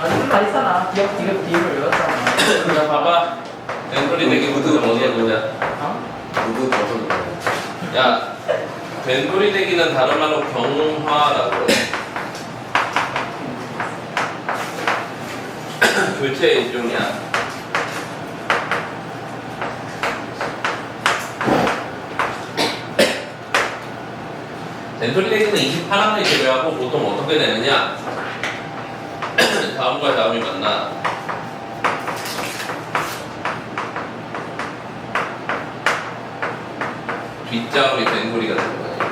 아니 다 있잖아. 디귿을 외웠잖아. 자 봐봐. 벤소리 대기 구두 어디에 보자. 어? 모두 벗어나. 야, 벤소리 대기는 다른 말로 경화라고 해. 교체의 일종이야. 벤소리 대기는 28항을 제외하고 보통 어떻게 되느냐? 다음과 다음이 만나. 뒷자음이 벤소리가 되는 거야.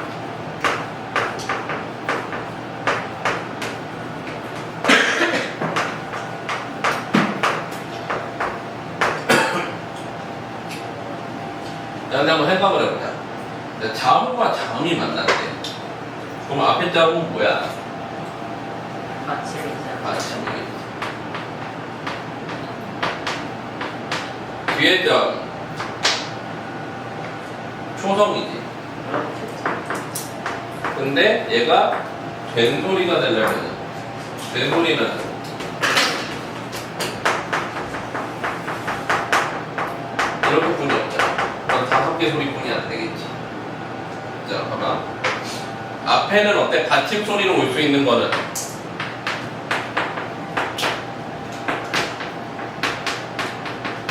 자, 근데 한번 생각을 해보자. 자, 자음과 자음이 만났대. 그럼 앞에 자음은 뭐야? 마침이잖아. 받침이겠지. 뒤에 자음 초성이지. 근데 얘가 된소리가 되려면 된소리는 이렇게 뿐이 없잖아. 그럼 5개 소리뿐이 안 되겠지. 자, 봐봐. 앞에는 어때? 받침 소리로 올 수 있는 거는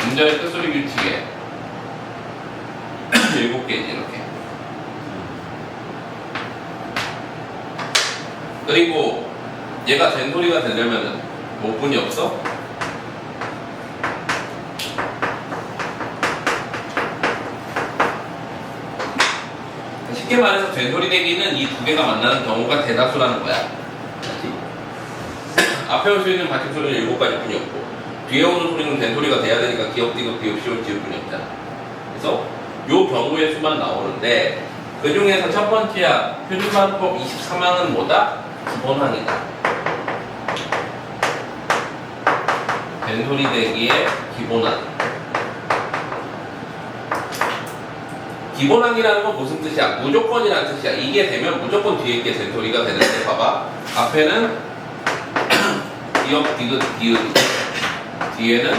음절의 끝소리 규칙에 7개지 이렇게. 그리고 얘가 된소리가 되려면은 뭐 뿐이 없어? 쉽게 말해서 된소리 대기는 이 두 개가 만나는 경우가 대다수라는 거야. 알지? 앞에 올 수 있는 받침 소리는 7가지 뿐이 없고 뒤에 오는 소리는 된소리가 돼야 되니까 기역, 디귿, 비읍, 시옷, 지읒 뿐이 없잖아. 그래서 요 경우의 수만 나오는데 그 중에서 첫 번째야 표준반법 23항은 뭐다? 기본항이다. 된소리 대기의 기본항. 기본항이라는 건 무슨 뜻이야? 무조건이라는 뜻이야. 이게 되면 무조건 뒤에 게 된소리가 되는데 봐봐. 앞에는 기역, 디귿, 비읍. 뒤에는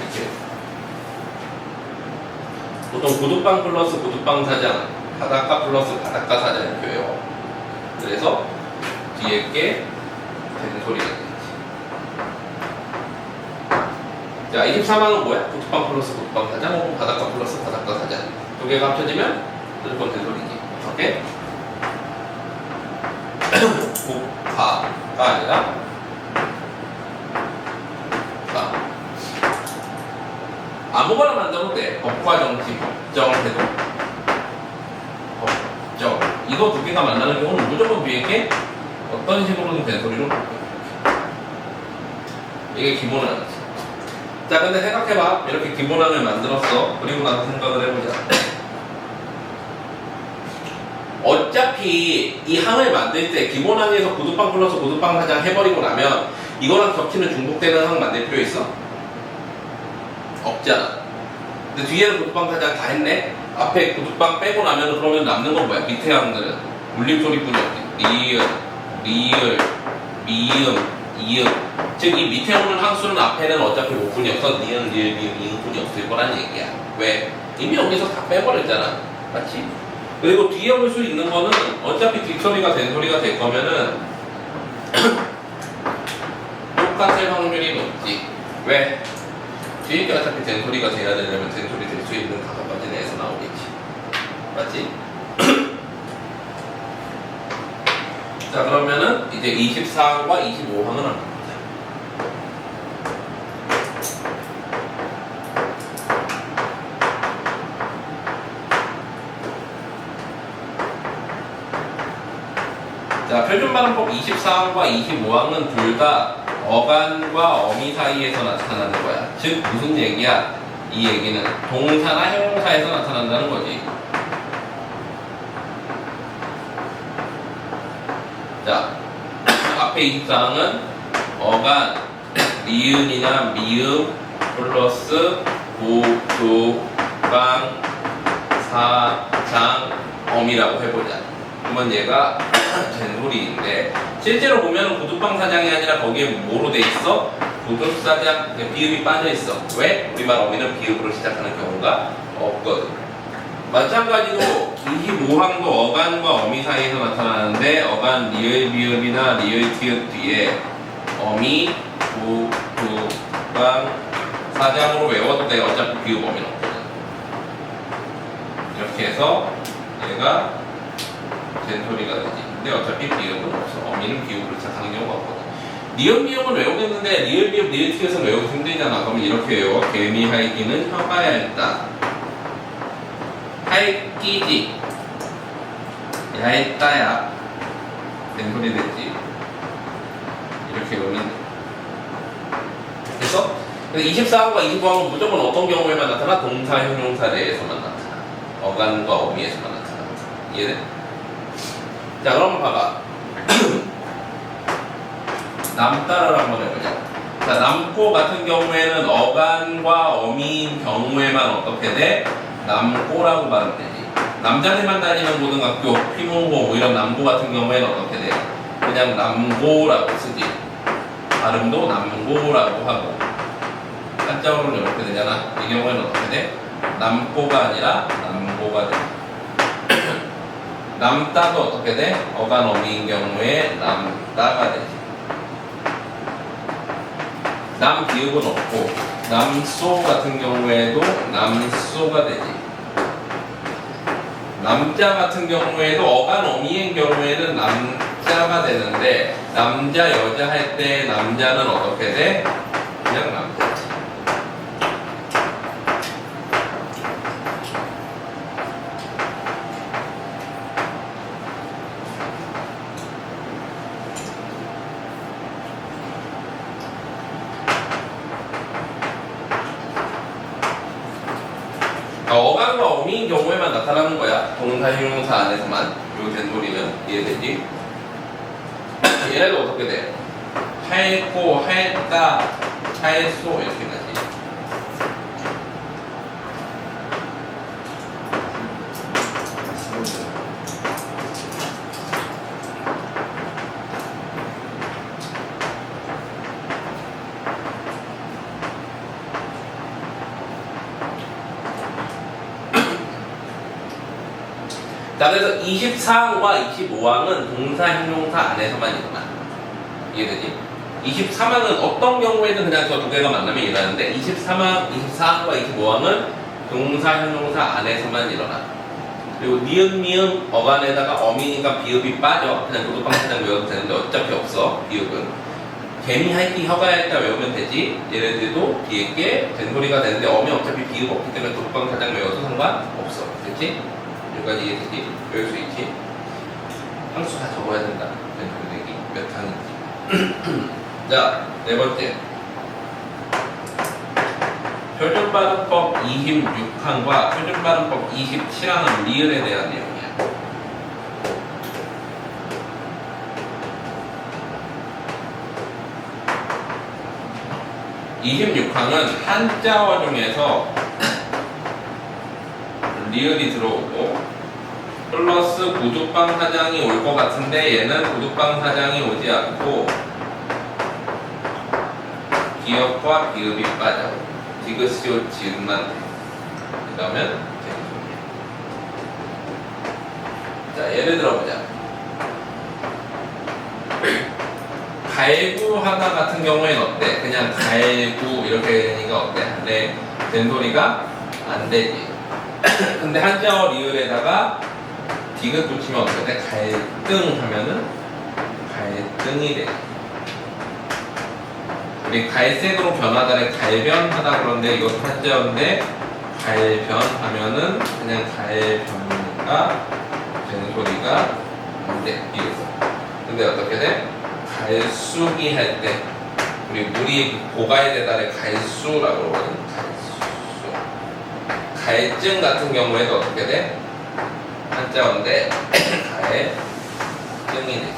이렇게 보통 구두방 플러스 구두방 사장, 바닷가 플러스 바닷가 사장 이렇게 외워. 그래서 뒤에 게 된소리가 되겠지. 자, 23항은 뭐야? 구두방 플러스 구두방 사장 혹은 바닷가 플러스 바닷가 사장 두 개가 합쳐지면 무조건 된소리지. 오케이? 국가가 아니라 아무거나 만들어도 돼. 법과 정치, 법정, 태도. 법정. 이거 두 개가 만나는 경우는 무조건 뒤에 게 어떤 식으로든 된소리로 바꿔. 이게 기본항이지. 자, 근데 생각해봐. 이렇게 기본항을 만들었어. 그리고 나서 생각을 해보자. 어차피 이 항을 만들 때 기본항에서 구두방 플러스 구두방 사장 해버리고 나면 이거랑 겹치는 중복되는 항 만들 필요 있어? 없잖아. 근데 뒤에는 구두방 사장 다 했네? 앞에 구두방 빼고 나면 그러면 남는 건 뭐야? 밑에 항들은 울림소리뿐이 없지. 리을, 리을, 미음, 이음. 즉 이 밑에 오는 항수는 앞에는 어차피 5분이 없어. 니은, 리을, 미음, 이음뿐이 없을 거란 얘기야. 왜? 이미 여기서 다 빼버렸잖아. 맞지? 그리고 뒤에 올 수 있는 거는 어차피 뒷소리가 된소리가 될 거면은 똑같을 확률이 높지. 왜? 뒤에 게 어차피 된소리가 돼야 되려면 된소리 될 수 있는 5가지 내에서 나오겠지. 맞지? 자, 그러면은 이제 24항과 25항은 안 나옵니다. 자, 표준발음법 24항과 25항은 둘 다 어간과 어미 사이에서 나타나는 거야. 즉 무슨 얘기야? 이 얘기는 동사나 형용사에서 나타난다는 거지. 자, 앞에 24항은 어간, 리은이나 미음 플러스 부, 방, 사, 장, 엄이라고 해보자. 그러면 얘가 된소리인데 실제로 보면은 구두방 사장이 아니라 거기에 뭐로 돼 있어? 구두사장 비읍이 빠져 있어. 왜? 우리말 어미는 비읍으로 시작하는 경우가 없거든. 마찬가지로 25항도 어간과 어미 사이에서 나타나는데 어간 리을 비읍이나 리을 티읕 뒤에 어미 구두방 사장으로 외워도 돼. 어차피 비읍 어미는 없거든. 이렇게 해서 얘가 된소리가 되지. 근데 어차피 비읍은 없어. 어미는 비읍으로 시작하는 경우가 없거든. 리을 비읍은 외우겠는데 리을 비읍 리을 티읕은 외우기 힘들잖아. 그러면 이렇게 외워. 개미 할기는 혀가 얇다. 할기지. 얇다야. 된소리 됐지. 이렇게 외우면 돼. 그래서 24항과 25항은 무조건 어떤 경우에만 나타나? 동사, 형용사 내에서만 나타나. 어간과 어미에서만 나타나. 이해돼? 자, 그럼 봐봐. 남따라를 한번 해보자. 자, 남고 같은 경우에는 어간과 어미인 경우에만 어떻게 돼? 남고라고 말하면 되지. 남자들만 다니는 고등학교, 피문고 뭐 이런 남고 같은 경우에는 어떻게 돼? 그냥 남고라고 쓰지. 발음도 남고라고 하고. 한자어로는 이렇게 되잖아. 이 경우에는 어떻게 돼? 남고가 아니라 남고가 돼. 남따도 어떻게 돼? 어간 어미인 경우에 남따가 되지. 남 비읍은 없고 남소 같은 경우에도 남소가 되지. 남자 같은 경우에도 어간 어미인 경우에는 남자가 되는데 남자 여자 할 때 남자는 어떻게 돼? 그냥 남자지. 어간과 어미인 경우에만 나타나는 거야. 동사, 형용사 안에서만. 요 된소리는 이해되지? 얘네도 어떻게 돼? 할고, 할까, 할소 이렇게 나지. 자, 그래서 24항과 25항은 동사, 형용사 안에서만 일어나. 이해되지? 23항은 어떤 경우에는 그냥 저 두 개가 만나면 일어나는데 23항, 24항과 25항은 동사, 형용사 안에서만 일어나. 그리고 니은, 미음, 어간에다가 어미니까 비읍이 빠져. 그냥 구두방 사장 외워도 되는데 어차피 없어. 비읍은. 개미, 할기, 혀가 얇다 외우면 되지. 얘네들도 뒤에 게 된소리가 되는데 어미 어차피 비읍 없기 때문에 구두방 사장 외워도 상관없어. 그렇지? 여기까지 이해되지? 외울 수 있지? 항수 다 적어야 된다. 된소리 몇 항인지. 자, 네 번째. 표준발음법 26항과 표준발음법 27항은 리을에 대한 내용이야. (26항은) 한자어 중에서 리을이 들어오고 플러스 구두방 사장이 올 것 같은데 얘는 구두방 사장이 오지 않고 기역과 비읍이 빠져. 디귿시옷 지읒만 돼. 그러면 자, 예를 들어보자. 갈구하다 같은 경우에는 어때? 그냥 갈구 이렇게 되니까 어때? 근데 된소리가 안 되지. 근데 한자어 리을에다가 디귿 붙이면 어떻게 돼? 갈등 하면은 갈등이 돼. 우리 갈색으로 변하다를 갈변하다 그런데 이것도 한자어인데 갈변하면은 그냥 갈변이니까 된소리가 안 돼. 비읍은. 근데 어떻게 돼? 갈수기 할 때 우리 물이 고가에 대달에 갈수라고 그러거든. 갈수. 갈증 같은 경우에도 어떻게 돼? 한자어인데 갈증이 되지.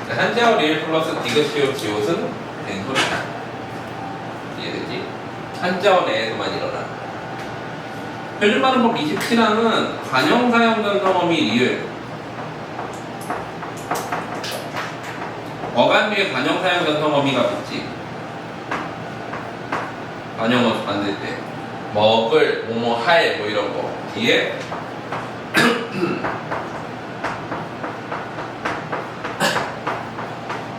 한자어 리을 플러스 디귿시옷 지옷은 된소리다. 이해되지? 한자어 내에서만 일어나. 표준발음법 27항은 관형사형전 성어미 리을 어간 뒤에 관형 사용 변성 어미가 붙지. 관형어 만들 때 먹을 뭐뭐 할 뭐 이런 거 뒤에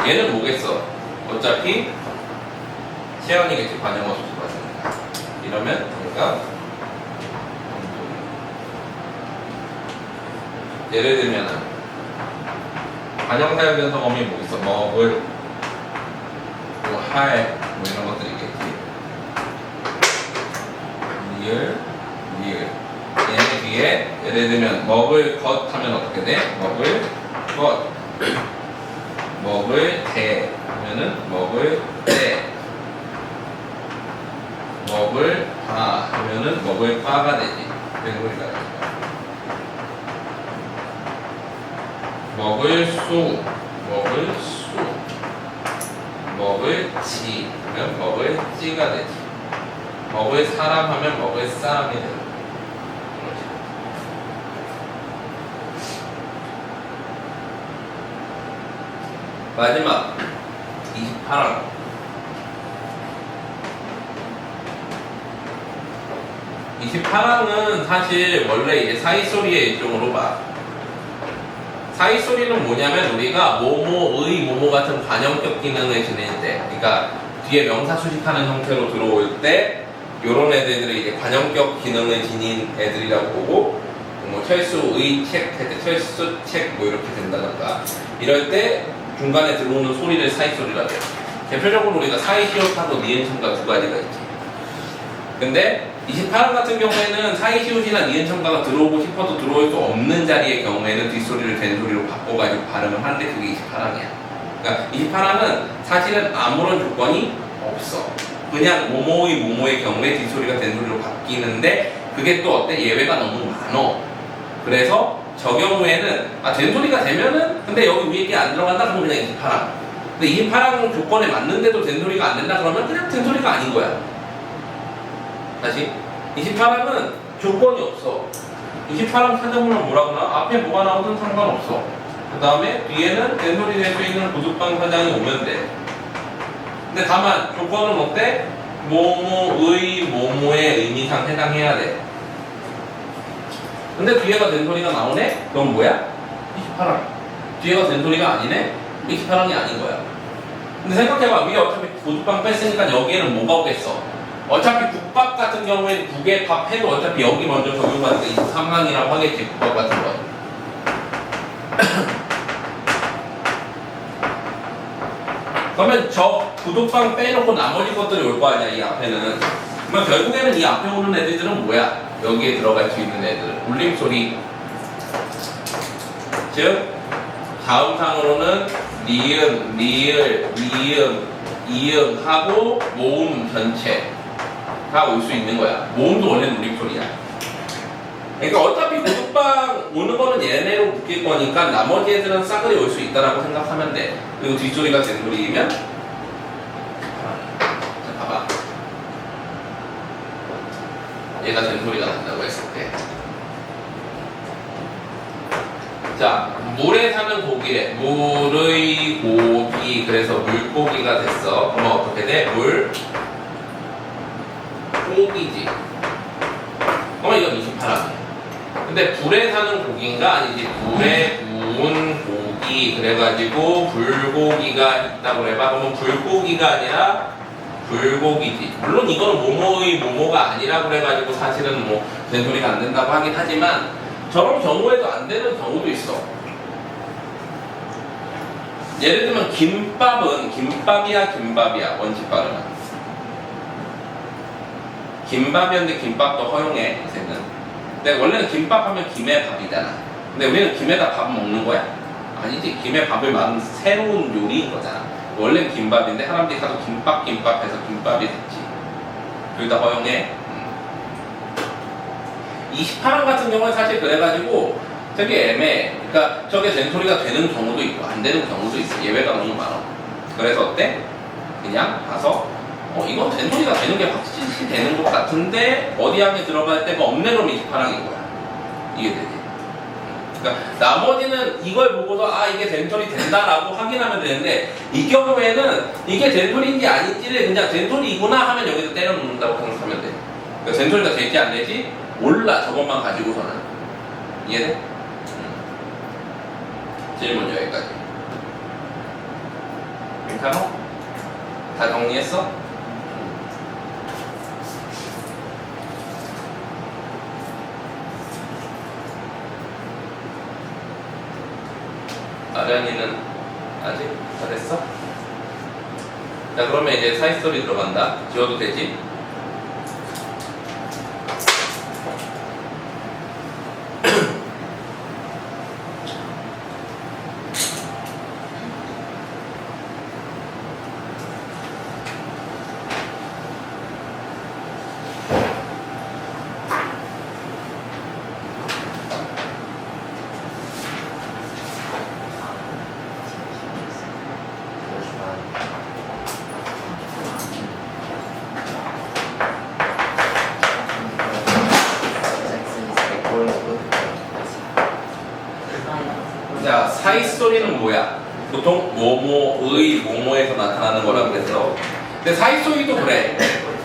얘는 뭐겠어? 어차피 시연이겠지. 관형어 수습하니까. 이러면 얘가 예를 들면은 관형 사용 변성 어미 뭐 있어? 먹을 뭐 할 뭐 이런 것들이 있겠지. 리을 얘네 뒤에 예를 들면 먹을 것 하면 어떻게 돼? 먹을 것 먹을 대 하면은 먹을 때 먹을 바 하면은 먹을 바가 되지. 된소리가 먹을 수 먹을 지 하면 먹을 찌가 되지. 먹을 사람 하면 먹을 사람이 되는 거지. 마지막 28항. 은 사실 원래 이제 사이소리의 일종으로 봐. 사이소리는 뭐냐면 우리가 뭐뭐의 뭐뭐 같은 관형격 기능을 지닐 때, 그러니까 뒤에 명사 수식하는 형태로 들어올 때 요런 애들을 이제 관형격 기능을 지닌 애들이라고 보고, 뭐 철수의 책 할 때 철수 책 뭐 이렇게 된다던가 이럴 때 중간에 들어오는 소리를 사이소리라고 해요. 대표적으로 우리가 사이시옷하고 니은청가 두 가지가 있지. 근데 28항 같은 경우에는 사이시옷이나 니은청가가 들어오고 싶어도 들어올 수 없는 자리의 경우에는 뒷소리를 된소리로 바꿔가지고 발음을 하는데 그게 28항이야. 그러니까 28항은 사실은 아무런 조건이 없어. 그냥 모모의 경우에 뒷소리가 된소리로 바뀌는데 그게 또 어때? 예외가 너무 많어. 그래서 저 경우에는 된소리가 되면은 근데 여기 위에 게 안 들어간다 그러면 그냥 28항. 근데 28항 조건에 맞는데도 된소리가 안 된다 그러면 그냥 된소리가 아닌 거야. 다시 28항은 조건이 없어. 28항 찾아보면 뭐라고나? 앞에 뭐가 나오든 상관없어. 그 다음에 뒤에는 된소리 될 수 있는 구두방 사장이 오면 돼. 근데 다만 조건은 어때? 뭐뭐의 뭐뭐의 의미상 해당해야 돼. 근데 뒤에가 된소리가 나오네? 그럼 뭐야? 28항. 뒤에가 된소리가 아니네? 28항이 아닌 거야. 근데 생각해봐. 위에 어차피 구두방 뺐으니까 여기에는 뭐가 오겠어? 어차피 국밥 같은 경우에는 국에 밥 해도 어차피 여기 먼저 적용받으니까 23항이라고 하겠지. 국밥 같은 거. 그러면 저 구독방 빼놓고 나머지 것들이 올 거 아니야, 이 앞에는. 그러면 결국에는 이 앞에 오는 애들은 뭐야? 여기에 들어갈 수 있는 애들. 울림소리. 즉, 다음 상으로는 니은, 리을, 미음, 이음 하고 모음 전체가 올 수 있는 거야. 모음도 원래는 울림소리야. 그러니까 어차피 구독방 오는 거는 얘네로 묶일 거니까 나머지 애들은 싸그리 올 수 있다라고 생각하면 돼. 그리고 뒷소리가 된소리면 자, 봐봐. 얘가 된소리가 난다고 했을 때 자, 물에 사는 고기래. 물의 고기. 그래서 물고기가 됐어. 그러면 어떻게 돼? 물 고기지. 그러면 이건 28항이야. 근데 불에 사는 고기인가? 아니지. 불에 구운 고기. 그래가지고 불고기가 있다고 해봐. 그러면 불고기가 아니라 불고기지. 물론 이거는 모모의 모모가 아니라 그래가지고 사실은 뭐 된소리가 안 된다고 하긴 하지만 저런 경우에도 안 되는 경우도 있어. 예를 들면 김밥은 김밥이야 김밥이야 원칙 발음은. 김밥이었는데 김밥도 허용해 요새는. 근데 원래는 김밥 하면 김의 밥이잖아. 근데 우리는 김에다 밥 먹는 거야? 아니지. 김에 밥을 만든 새로운 요리인 거잖아. 원래는 김밥인데 사람들이 가서 김밥 해서 김밥이 됐지. 둘 다 허용해. 28항 같은 경우는 사실 그래가지고 되게 애매해. 그러니까 저게 된소리가 되는 경우도 있고 안 되는 경우도 있어. 예외가 너무 많아. 그래서 어때? 그냥 가서 이건 된소리가 되는 게 확실히 되는 것 같은데 어디 항에 들어갈 데가 없네 그럼 28항인 거야. 이게 되지. 그러니까 나머지는 이걸 보고서 아 이게 덴톨이 된다라고 확인하면 되는데 이 경우에는 이게 덴톨인지 아닌지를 그냥 덴톨이구나 하면 여기서 때려 놓는다고 생각하면 돼. 그러니까 덴톨이가 될지 안 될지 몰라 저것만 가지고서는. 이해돼? 질문 여기까지. 괜찮아? 다 정리했어? 아련이는 아직? 다 됐어? 자 그러면 이제 사이스토리 들어간다. 지워도 되지? 자, 사이소리는 뭐야? 보통 뭐뭐의 뭐뭐에서 나타나는 거라고 그랬어. 근데 사이소리도 그래.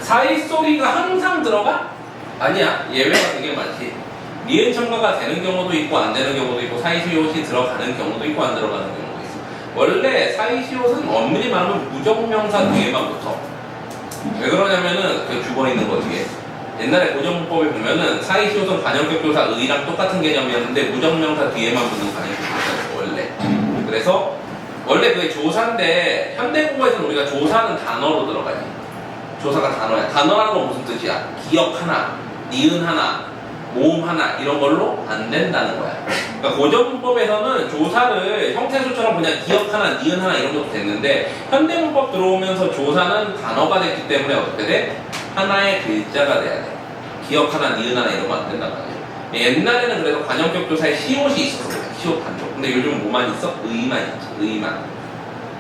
사이소리가 항상 들어가? 아니야. 예외가 되게 많지. 니은 첨가가 되는 경우도 있고 안 되는 경우도 있고 사이시옷이 들어가는 경우도 있고 안 들어가는 경우도 있어. 원래 사이시옷은 엄밀히 말하면 부정명사 뒤에만 붙어. 왜 그러냐면은 그 죽어 있는 거 뒤에. 옛날에 고정문법에 보면은 사이시옷은 관형격조사 의랑 똑같은 개념이었는데 무정명사 뒤에만 붙는 관형격조사였어 원래. 그래서 원래 그게 조사인데 현대국어에서는 우리가 조사는 단어로 들어가지. 조사가 단어야. 단어라는 건 무슨 뜻이야? 기억 하나, 니은 하나, 모음 하나 이런 걸로 안 된다는 거야. 그러니까 고전문법에서는 조사를 형태수처럼 그냥 기억 하나, 니은 하나 이런 것도 됐는데 현대문법 들어오면서 조사는 단어가 됐기 때문에 어떻게 돼? 하나의 글자가 돼야 돼. 기억 하나, 니은 하나 이런 거 안 된단 말이야. 옛날에는 그래서 관형격 조사에 시옷이 있었어. 시옷 단조. 근데 요즘은 뭐만 있어? 의만 있지. 의만.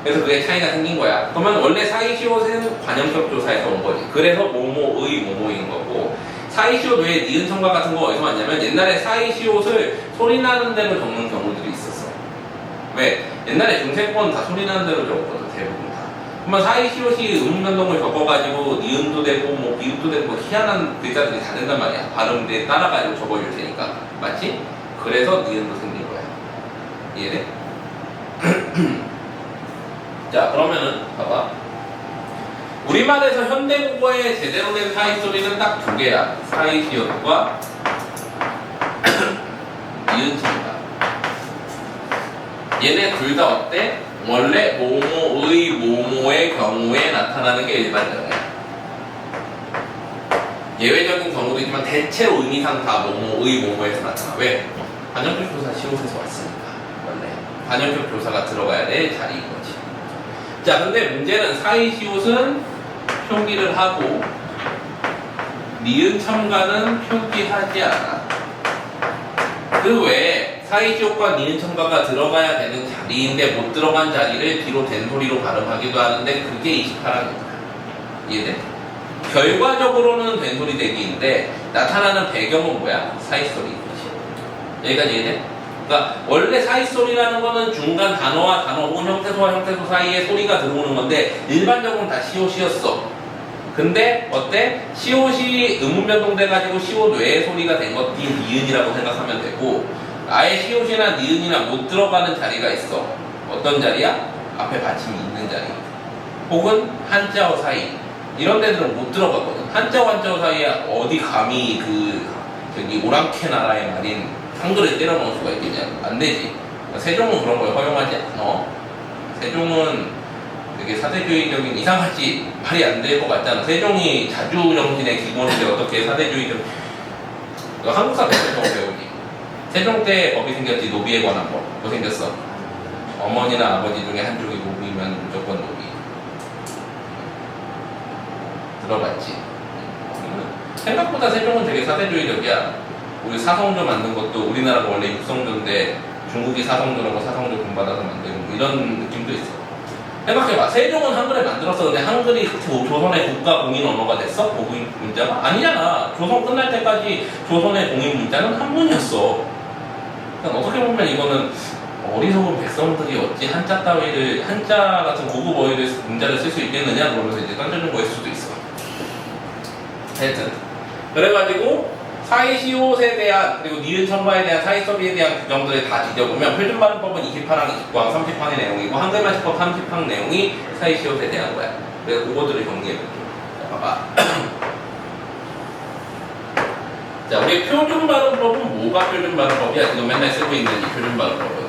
그래서 그게 차이가 생긴 거야. 그러면 원래 사이시옷은 관형격 조사에서 온 거지. 그래서 뭐뭐의 뭐뭐인 거고 사이시옷 외에 니은 첨가 같은 거 어디서 왔냐면 옛날에 사이시옷을 소리 나는 대로 적는 경우들이 있었어. 왜? 옛날에 중세권 다 소리 나는 대로 적었거든 대부분 다. 그러면 사이시옷이 음운변동을 적어가지고 니은도 되고 뭐 비읍도 되고 뭐 희한한 글자들이 다 된단 말이야. 발음에 따라가지고 적어줄 테니까. 맞지? 그래서 니은도 생긴 거야. 이해돼? 자 그러면은 봐봐. 우리말에서 현대국어의 제대로 된 사이소리는 딱 두 개야. 사이시옷과 니은침이다. 얘네 둘 다 어때? 원래 뭐뭐의 뭐뭐의 경우에 나타나는 게 일반적이야. 예외적인 경우도 있지만 대체로 의미상 다 뭐뭐의 뭐뭐에서 나타나. 왜? 관형격 조사 시옷에서 왔으니까. 원래 관형격 조사가 들어가야 될 자리인 거지. 자 근데 문제는 사이시옷은 표기를 하고 니은 첨가는 표기하지 않아. 그 외에 사이시옷과 니은 첨가가 들어가야 되는 자리인데 못 들어간 자리를 뒤로 된 소리로 발음하기도 하는데 그게 28항이다. 이해돼? 결과적으로는 된 소리 대기인데 나타나는 배경은 뭐야? 사이소리인 거지. 여기까지 이해돼? 그러니까 원래 사이소리라는 거는 중간 단어와 단어 혹은 형태소와 형태소 사이에 소리가 들어오는 건데 일반적으로는 다 시옷이었어. 근데 어때? 시옷이 음운변동 돼가지고 시옷 외의 소리가 된 것이 니은이라고 생각하면 되고 아예 시옷이나 니은이나 못 들어가는 자리가 있어. 어떤 자리야? 앞에 받침이 있는 자리 혹은 한자어 사이 이런 데들은 못 들어가거든. 한자어 한자어 사이에 어디 감히 그 저기 오랑캐 나라의 말인 한글을 때려 넣을 수가 있겠냐? 안 되지. 세종은 그런 걸 허용하지 않아. 세종은 되게 사대주의적인 이상할지 말이 안 될 것 같잖아. 세종이 자주정신의 기본인데 어떻게 사대주의적? 너 한국사 배울 때 배우지. 세종 때 법이 생겼지. 노비에 관한 법. 뭐 생겼어? 어머니나 아버지 중에 한쪽이 노비면 무조건 노비. 들어봤지? 생각보다 세종은 되게 사대주의적이야. 우리 사성조 만든 것도 우리나라가 원래 육성조인데 중국이 사성조라고 사성조 본받아서 만들고 뭐 이런 느낌도 있어. 생각해봐. 세종은 한글을 만들었어. 근데 한글이 조선의 국가 공인 언어가 됐어? 공인 문자가? 아니잖아. 조선 끝날 때까지 조선의 공인 문자는 한문이었어. 그러니까 어떻게 보면 이거는 어리석은 백성들이 어찌 한자 따위를 한자 같은 고급 어휘를 문자를 쓸 수 있겠느냐 그러면서 이제 던져준 거일 수도 있어. 하여튼 그래가지고 사이시옷에 대한 그리고 니은 첨가에 대한 사이서비에 대한 규정들을 다 뒤져보면 표준 발음법은 20항, 29항, 30항의 내용이고 한글만식법 30항 내용이 사이시옷에 대한 거야. 그래서 그거들을 정리해볼게. 자, 봐봐. 자, 우리 표준 발음법은 뭐가 표준 발음법이야? 지금 맨날 쓰고 있는 이 표준 발음법은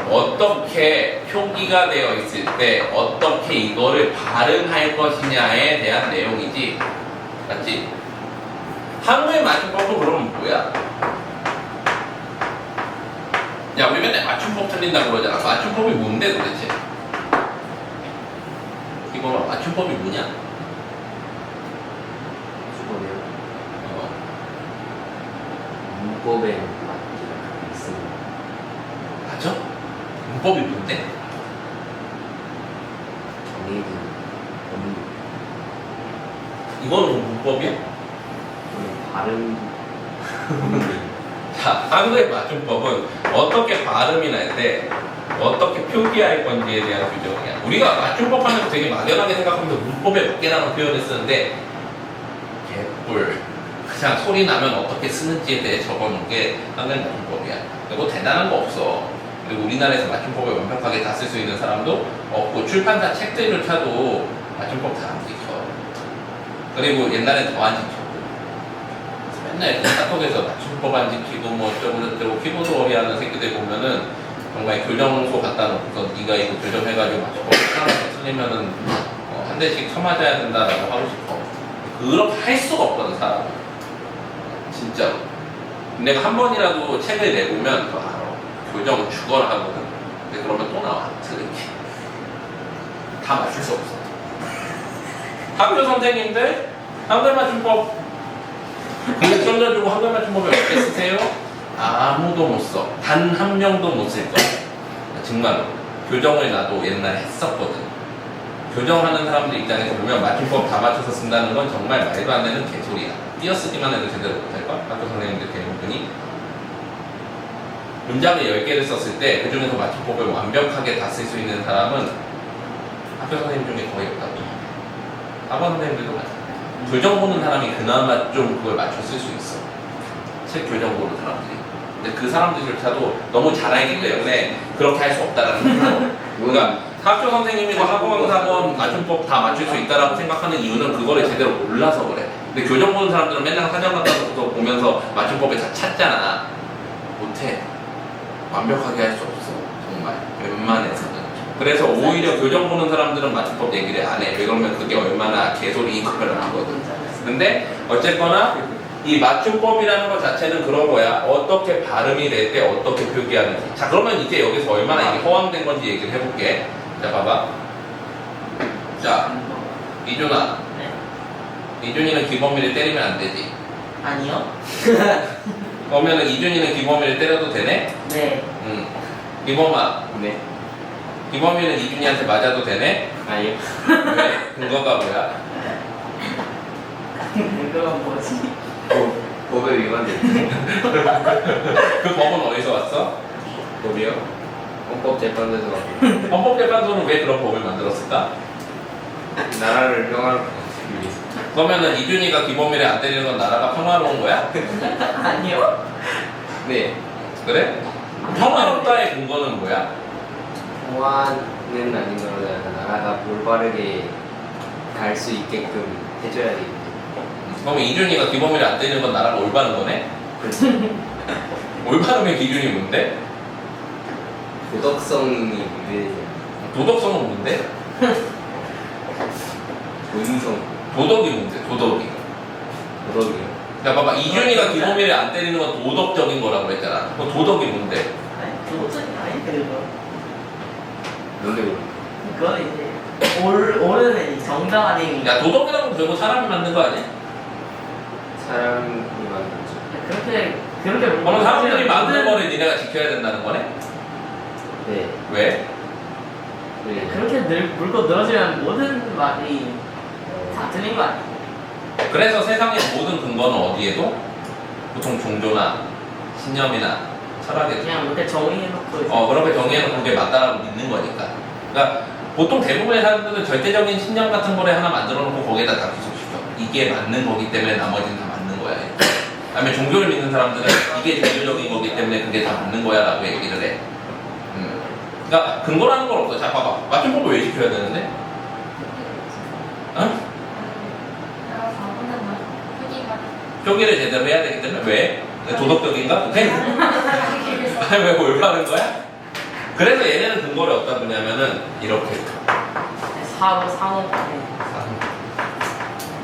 어떻게 표기가 되어 있을 때 어떻게 이거를 발음할 것이냐에 대한 내용이지. 맞지? 한국의 맞춤법도 그러면 뭐야? 야, 우리 맨날 맞춤법 틀린다고 그러잖아. 맞춤법이 뭔데 도대체? 이거 봐, 맞춤법이 뭐냐? 수고해요. 어, 문법에 맞기가 있습니다. 맞죠? 문법이 뭔데? 정해진 법률. 이거는 문법이야? 발음. 자, 한국의 맞춤법은 어떻게 발음이 날 때 어떻게 표기할 건지에 대한 규정이야. 우리가 맞춤법 하면서 되게 막연하게 생각하면서 문법에 몇 개라는 표현을 쓰는데 개뿔. 그냥 소리 나면 어떻게 쓰는지에 대해 적어놓은 게 한국의 맞춤법이야. 그리고 대단한 거 없어. 그리고 우리나라에서 맞춤법을 완벽하게 다 쓸 수 있는 사람도 없고 출판사 책들조차도 맞춤법 다 안 지켜. 그리고 옛날엔 더 안 지켰고. 맨날 카톡에서 맞춤법 안 지키고 뭐 어쩌고 키보드 어리하는 새끼들 보면은 정말 교정소 갖다 놓고서 네가 이거 교정해가지고 맞춤법 하나씩 틀리면은 한 대씩 쳐맞아야 된다라고 하고 싶어. 그렇게 할 수가 없거든 사람은. 진짜로. 내가 한 번이라도 책을 내보면 또 알아. 교정 죽어라 하거든. 근데 그러면 또 나와. 틀린 게. 다 맞출 수 없어. 학교 선생님들 한글 맞춤법 시험 주고 한글 맞춤법을 어떻게 쓰세요? 아무도 못 써. 단 한 명도 못 쓸 거야. 정말로. 교정을 나도 옛날에 했었거든. 교정하는 사람들 입장에서 보면 맞춤법 다 맞춰서 쓴다는 건 정말 말도 안 되는 개소리야. 띄어쓰기만 해도 제대로 못할걸? 학교 선생님들 대부분이. 문장을 10개를 썼을 때 그 중에서 맞춤법을 완벽하게 다 쓸 수 있는 사람은 학교 선생님 중에 거의 없다고. 학원 선생님들도 마찬가지야. 교정 보는 사람이 그나마 좀 그걸 맞춰 쓸 수 있어. 책 교정 보는 사람들이. 근데 그 사람들조차도 너무 잘 알기 때문에 그렇게 할 수 없다라는 거죠. 그러니까 학교 선생님이고 학원 맞춤법 다 맞출 수 있다라고 생각하는 이유는 그거를 제대로 몰라서 그래. 근데 교정 보는 사람들은 맨날 사전 갖다 놓고 보면서 맞춤법을 다 찾잖아. 못해. 완벽하게 할 수 없어. 정말. 웬만해서는. 그래서 오히려 교정 보는 사람들은 맞춤법 얘기를 안 해. 왜 그러면 그게 얼마나 개소리인 걸 알거든. 근데 어쨌거나 이 맞춤법이라는 것 자체는 그런 거야. 어떻게 발음이 될 때 어떻게 표기하는지. 자, 그러면 이제 여기서 얼마나 이게 허황된 건지 얘기를 해볼게. 자, 봐봐. 자, 이준아. 네. 이준이는 기범이를 때리면 안 되지. 아니요. 그러면은 이준이는 기범이를 때려도 되네? 네. 응. 기범아. 네. 기범이는 이준이한테 맞아도 되네? 아니요. 왜? 근거가 뭐야? 그건 뭐지? 법에 위반돼. 그 법은 어디서 왔어? 법이요? 헌법재판소에서 왔고. 헌법재판소는 왜 그런 법을 만들었을까? 나라를 평화롭게 지키기 위해서. 그러면은 이준이가 기범이를 안 때리는 건 나라가 평화로운 거야? 아니요. 네. 그래? 평화롭다의 근거는 뭐야? 보안은 아닌 거라 나라가 올바르게 갈 수 있게끔 해줘야 돼. 그러면 이준이가 기범이를 안 때리는 건 나라가 올바른 거네? 그렇죠. 올바름의 기준이 뭔데? 도덕성이 유해져. 도덕성은 뭔데? 본성. 도덕이 뭔데? 도덕이. 도덕이요. 야 봐봐, 이준이가 기범이를 안 때리는 건 도덕적인 거라고 했잖아. 그럼 도덕이 뭔데? 아니, 도저히 아닌데, 그거. 뭔데 그럼? 그건 이제, 옳은 정당한 행위. 야, 도덕이라고 결국 사람이 만든 거 아니야? 사람이 만들죠. 그렇게. 그럼 사람들이 만든 모든- 거를 니네가 지켜야 된다는 거네? 네. 왜? 네. 그렇게 물고 늘어지면 모든 말이 다 틀린 거 아니야? 그래서 세상의 모든 근거는 어디에도? 보통 종교나 신념이나 철학에 그냥 이렇게 정의해놓고 이제 그렇게 정해놓은 게 맞다라고 믿는 거니까. 그러니까 보통 대부분의 사람들은 절대적인 신념 같은 거를 하나 만들어 놓고 거기에다 다 기속시켜. 이게 맞는 거기 때문에 나머지는 다 맞는 거야. 아니면 종교를 믿는 사람들은 이게 종교적인 거기 때문에 그게 다 맞는 거야 라고 얘기를 해. 그러니까 근거라는 건 없어. 자, 봐봐. 맞춤법을 왜 지켜야 되는데? 어? 표기를 제대로 해야 되기 때문에 왜? 도덕적인가? 오케이? 아니 왜 올바른 거야? 그래서 얘네는 근거를 어디다 두냐면은 이렇게 상호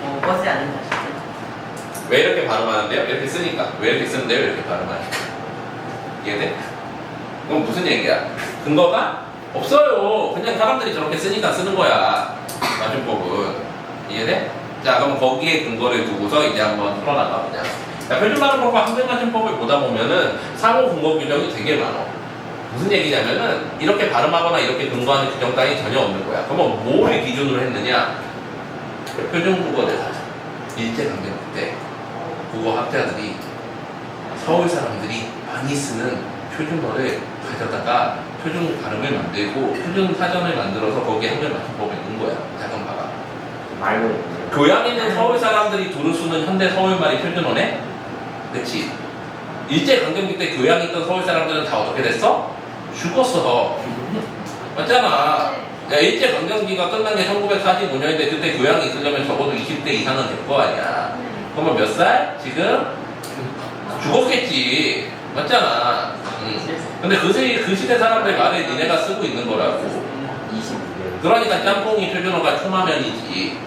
뭐 거지 않는다 싶어. 왜 이렇게 발음하는데요? 이렇게 쓰니까 왜 이렇게 쓰는데요? 이렇게 발음하니까 이해돼? 그럼 무슨 얘기야? 근거가 없어요. 그냥 사람들이 저렇게 쓰니까 쓰는 거야. 맞춤법은 이해돼? 자 그럼 거기에 근거를 두고서 이제 한번 풀어나가 보자. 자, 표준발음법과 한글맞춤법을 보다 보면은 상호 근거 규정이 되게 많아. 무슨 얘기냐면은 이렇게 발음하거나 이렇게 근거하는 규정 따위 전혀 없는 거야. 그러면 뭐를 기준으로 했느냐? 표준국어 대사전 일제강점기 때 국어학자들이 서울 사람들이 많이 쓰는 표준어를 가져다가 표준 발음을 만들고 표준 사전을 만들어서 거기에 한글맞춤법을 넣은 거야. 잠깐 봐봐. 말고 교양 있는 서울 사람들이 두루 쓰는 현대 서울말이 표준어네? 그치? 일제강점기 때 교양 있던 서울 사람들은 다 어떻게 됐어? 죽었어. 맞잖아. 야, 일제강점기가 끝난 게 1945년인데 그때 교양이 있으려면 적어도 20대 이상은 될 거 아니야. 그러면 몇 살? 지금? 죽었겠지. 맞잖아. 근데 그 시대 사람들 말을 니네가 쓰고 있는 거라고. 20년 그러니까 짬뽕이 표준어가 초마면이지.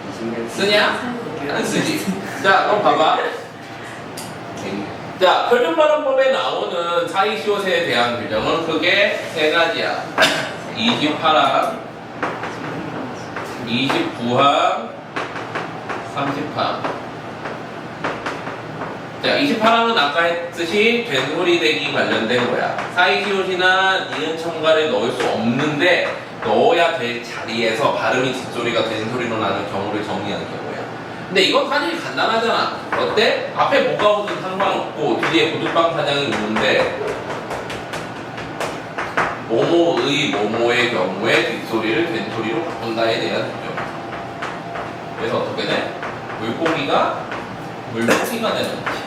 쓰냐? 안 쓰지. 자, 그럼 봐봐. 자, 표준발음법에 나오는 사이시옷에 대한 규정은 크게 세 가지야. 28항, 29항, 30항. 자, 28항은 아까 했듯이 된소리 대기 관련된 거야. 사이시옷이나 니은 첨가를 넣을 수 없는데 넣어야 될 자리에서 발음이 뒷소리가 된소리로 나는 경우를 정의하는 경우야. 근데 이건 사실 간단하잖아. 어때? 앞에 뭐가 오든 상관없고 뒤에 고두방 사장이 오는데 뭐뭐의 뭐뭐의 경우에 뒷소리를 된소리로 바꾼다에 대한 규정. 그래서 어떻게 돼? 물고기가 되는 거지.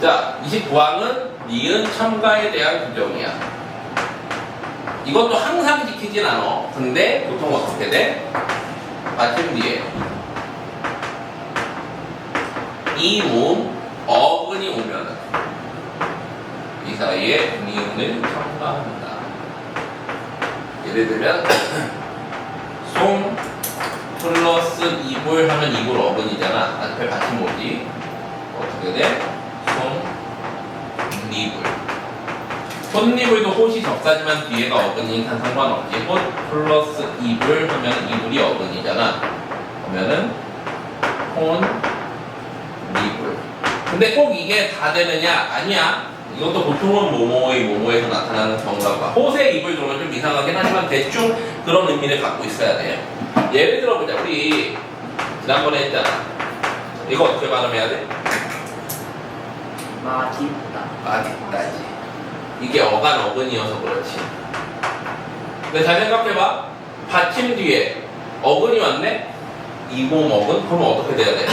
자, 29항은 니은 첨가에 대한 규정이야. 이것도 항상 지키진 않아. 근데 보통 어떻게 돼? 받침 뒤에 이 모음 어근이 오면은 이 사이에 니은을 첨가합니다. 예를 들면 송 플러스 이불 하면 이불 어근이잖아. 앞에 받침 오지. 어떻게 돼? 송 니불. 손니불도 호시 적사지만 뒤에가 어근이니까 상관없지. 호 플러스 이불 하면 이불이 어근이잖아. 그러면은 혼 니불. 근데 꼭 이게 다 되느냐? 아니야. 이것도 보통은 뭐뭐에서 나타나는 경우라고 봐. 호세 이불 들어오면 좀 이상하긴 하지만 대충 그런 의미를 갖고 있어야 돼요. 예를 들어보자. 우리 지난번에 했잖아. 이거 어떻게 발음해야 돼? 맛있다지. 이게 어간 어근이어서 그렇지. 근데 잘 생각해봐. 받침 뒤에 어근이 왔네? 이공 어근? 그러면 어떻게 돼야 돼?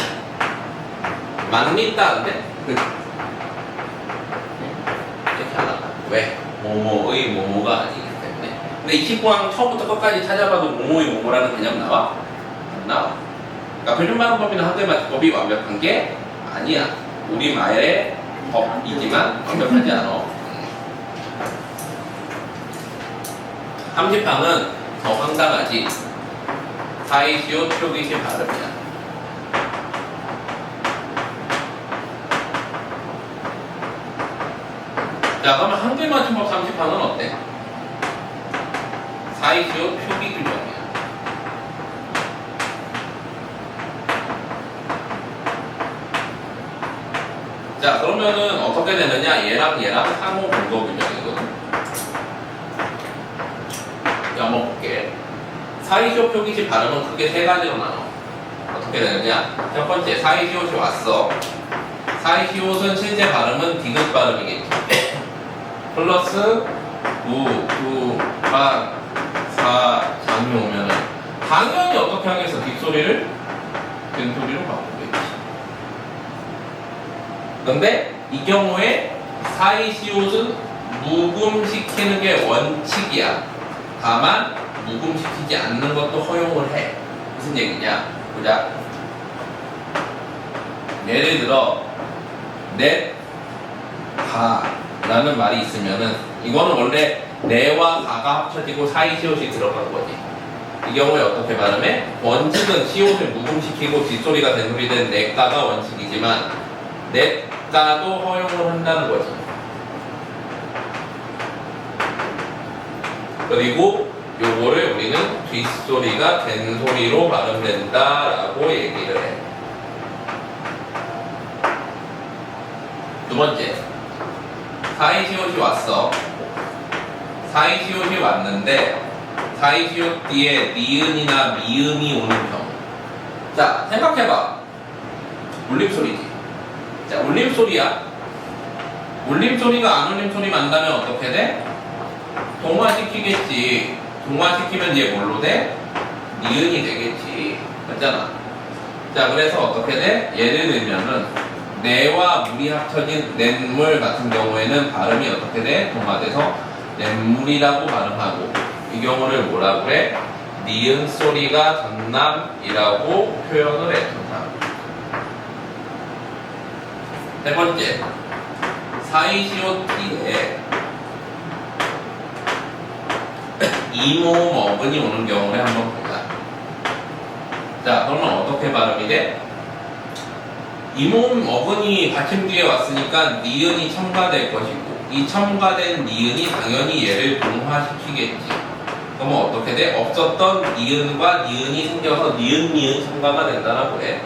맛있다는데? 이렇게 안 한다. 왜? 뭐뭐의 뭐뭐가 아니기 때문에. 근데 29항 처음부터 끝까지 찾아봐도 뭐뭐의 뭐뭐라는 개념 나와? 안 나와. 그러니까 표준발음법이나 한글맞춤법이 완벽한 게 아니야. 우리말의 법이지만 완벽하지 않아. 30항은 더 황당하지. 사이시오 표기시 발음이야. 자, 그러면 한글맞춤법 30항은 어때? 사이시오 표기 규정이야. 자, 그러면은 어떻게 되느냐? 얘랑 상호 근거 규정이거든. 한번 볼게. 사이시오 표기시 발음은 크게 세 가지로 나눠. 어떻게 어떻게 되느냐? 첫 번째 사이시옷이 왔어. 사이시옷은 실제 발음은 디귿 발음이겠지. 플러스 장이 오면은 당연히 어떻게 하겠어? 뒷소리를 된소리로 바꾸겠지. 근데 이 경우에 사이시옷은 묵음시키는 게 원칙이야. 다만 묵음시키지 않는 것도 허용을 해. 무슨 얘기냐? 보자. 예를 들어 넷, 가라는 말이 있으면은 이거는 원래 네와 가가 합쳐지고 사이시옷이 들어간 거지. 이 경우에 어떻게 발음해? 원칙은 시옷을 묵음시키고 뒷소리가 된소리 된 넷가가 원칙이지만 넷가도 허용을 한다는 거지. 그리고 요거를 우리는 뒷소리가 된소리로 발음된다라고 얘기를 해. 두 번째, 사이시옷이 왔어. 사이시옷이 왔는데 사이시옷 뒤에 니은이나 미음이 오는 경우. 자, 생각해봐. 울림소리지. 자, 울림소리야. 울림소리가 안 울림소리 만나면 어떻게 돼? 동화시키겠지. 동화시키면 얘 뭘로 돼? 니은이 되겠지. 맞잖아. 자, 그래서 어떻게 돼? 예를 들면은 내와 물이 합쳐진 냇물 같은 경우에는 발음이 어떻게 돼? 동화돼서 냇물이라고 발음하고, 이 경우를 뭐라고 그래? 니은 소리가 전남이라고 표현을 해. 전남. 세 번째, 사이시옷 뒤에 이모음 어근이 오는 경우를 한번 보자. 자, 그러면 어떻게 발음이 돼? 이모음 어근이 받침 뒤에 왔으니까 니은이 첨가될 것이고, 이 첨가된 니은이 당연히 얘를 동화시키겠지. 그러면 어떻게 돼? 없었던 니은과 니은이 생겨서 니은 첨가가 된다라고 해.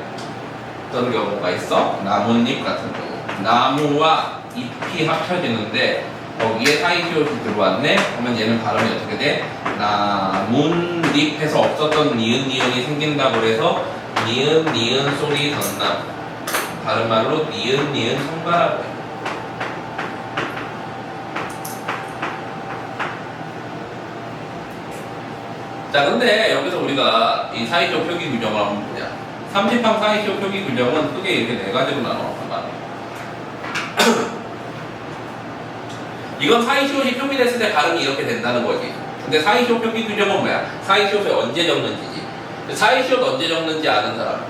어떤 경우가 있어? 나뭇잎 같은 경우. 나무와 잎이 합쳐지는데 거기에 사이시옷이 들어왔네? 그러면 얘는 발음이 어떻게 돼? 나뭇잎에서 없었던 니은이 생긴다고 해서 니은 소리 전남. 다른 말로 니은 첨가라고 해. 자, 근데 여기서 우리가 이 사이시옷 표기 규정을 한번 보자. 30항 사이시옷 표기 규정은 크게 이렇게 네 가지로 나눠. 이건 사이시옷이 표기됐을 때 발음이 이렇게 된다는 거지. 근데 사이시옷 표기 규정은 뭐야? 사이시옷을 언제 적는지지. 사이시옷 언제 적는지 아는 사람?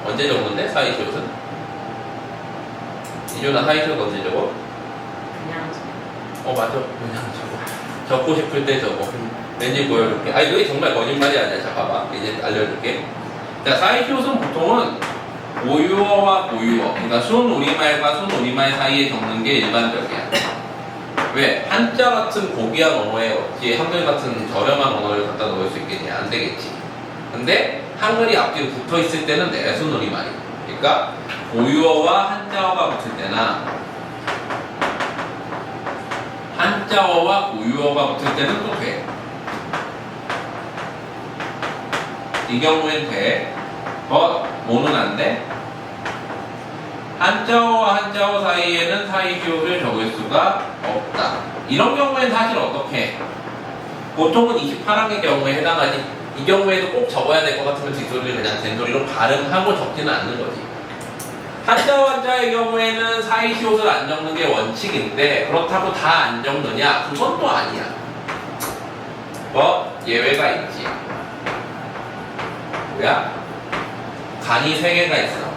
언제 적는데? 사이시옷은? 이준아, 사이시옷 언제 적어? 그냥 맞아. 그냥 적어. 적고 싶을 때 적어. 왠지 보여줄게. 아니, 그게 정말 거짓말이 아니야. 자, 봐봐. 이제 알려줄게. 자, 사이시옷은 보통은 고유어와 고유어, 그러니까 순우리말과 순우리말 사이에 적는 게 일반적이야. 왜? 한자 같은 고귀한 언어에 어찌 한글 같은 저렴한 언어를 갖다 넣을 수 있겠냐? 안 되겠지. 근데 한글이 앞뒤로 붙어 있을 때는 내순우리말이야. 그러니까 고유어와 한자어가 붙을 때나 한자어와 고유어가 붙을 때는 또 돼. 이 경우엔 돼. 뭐는 안 돼? 한자어와 한자어 사이에는 사이시옷을 적을 수가 없다. 이런 경우엔 사실 어떻게? 보통은 28항의 경우에 해당하지. 이 경우에도 꼭 적어야 될 것 같으면 뒷소리를 그냥 된소리로 발음하고 적지는 않는 거지. 한자어 한자의 경우에는 사이시옷을 안 적는 게 원칙인데 그렇다고 다 안 적느냐? 그건 또 아니야. 예외가 있지. 뭐야? 간이 3개가 있어.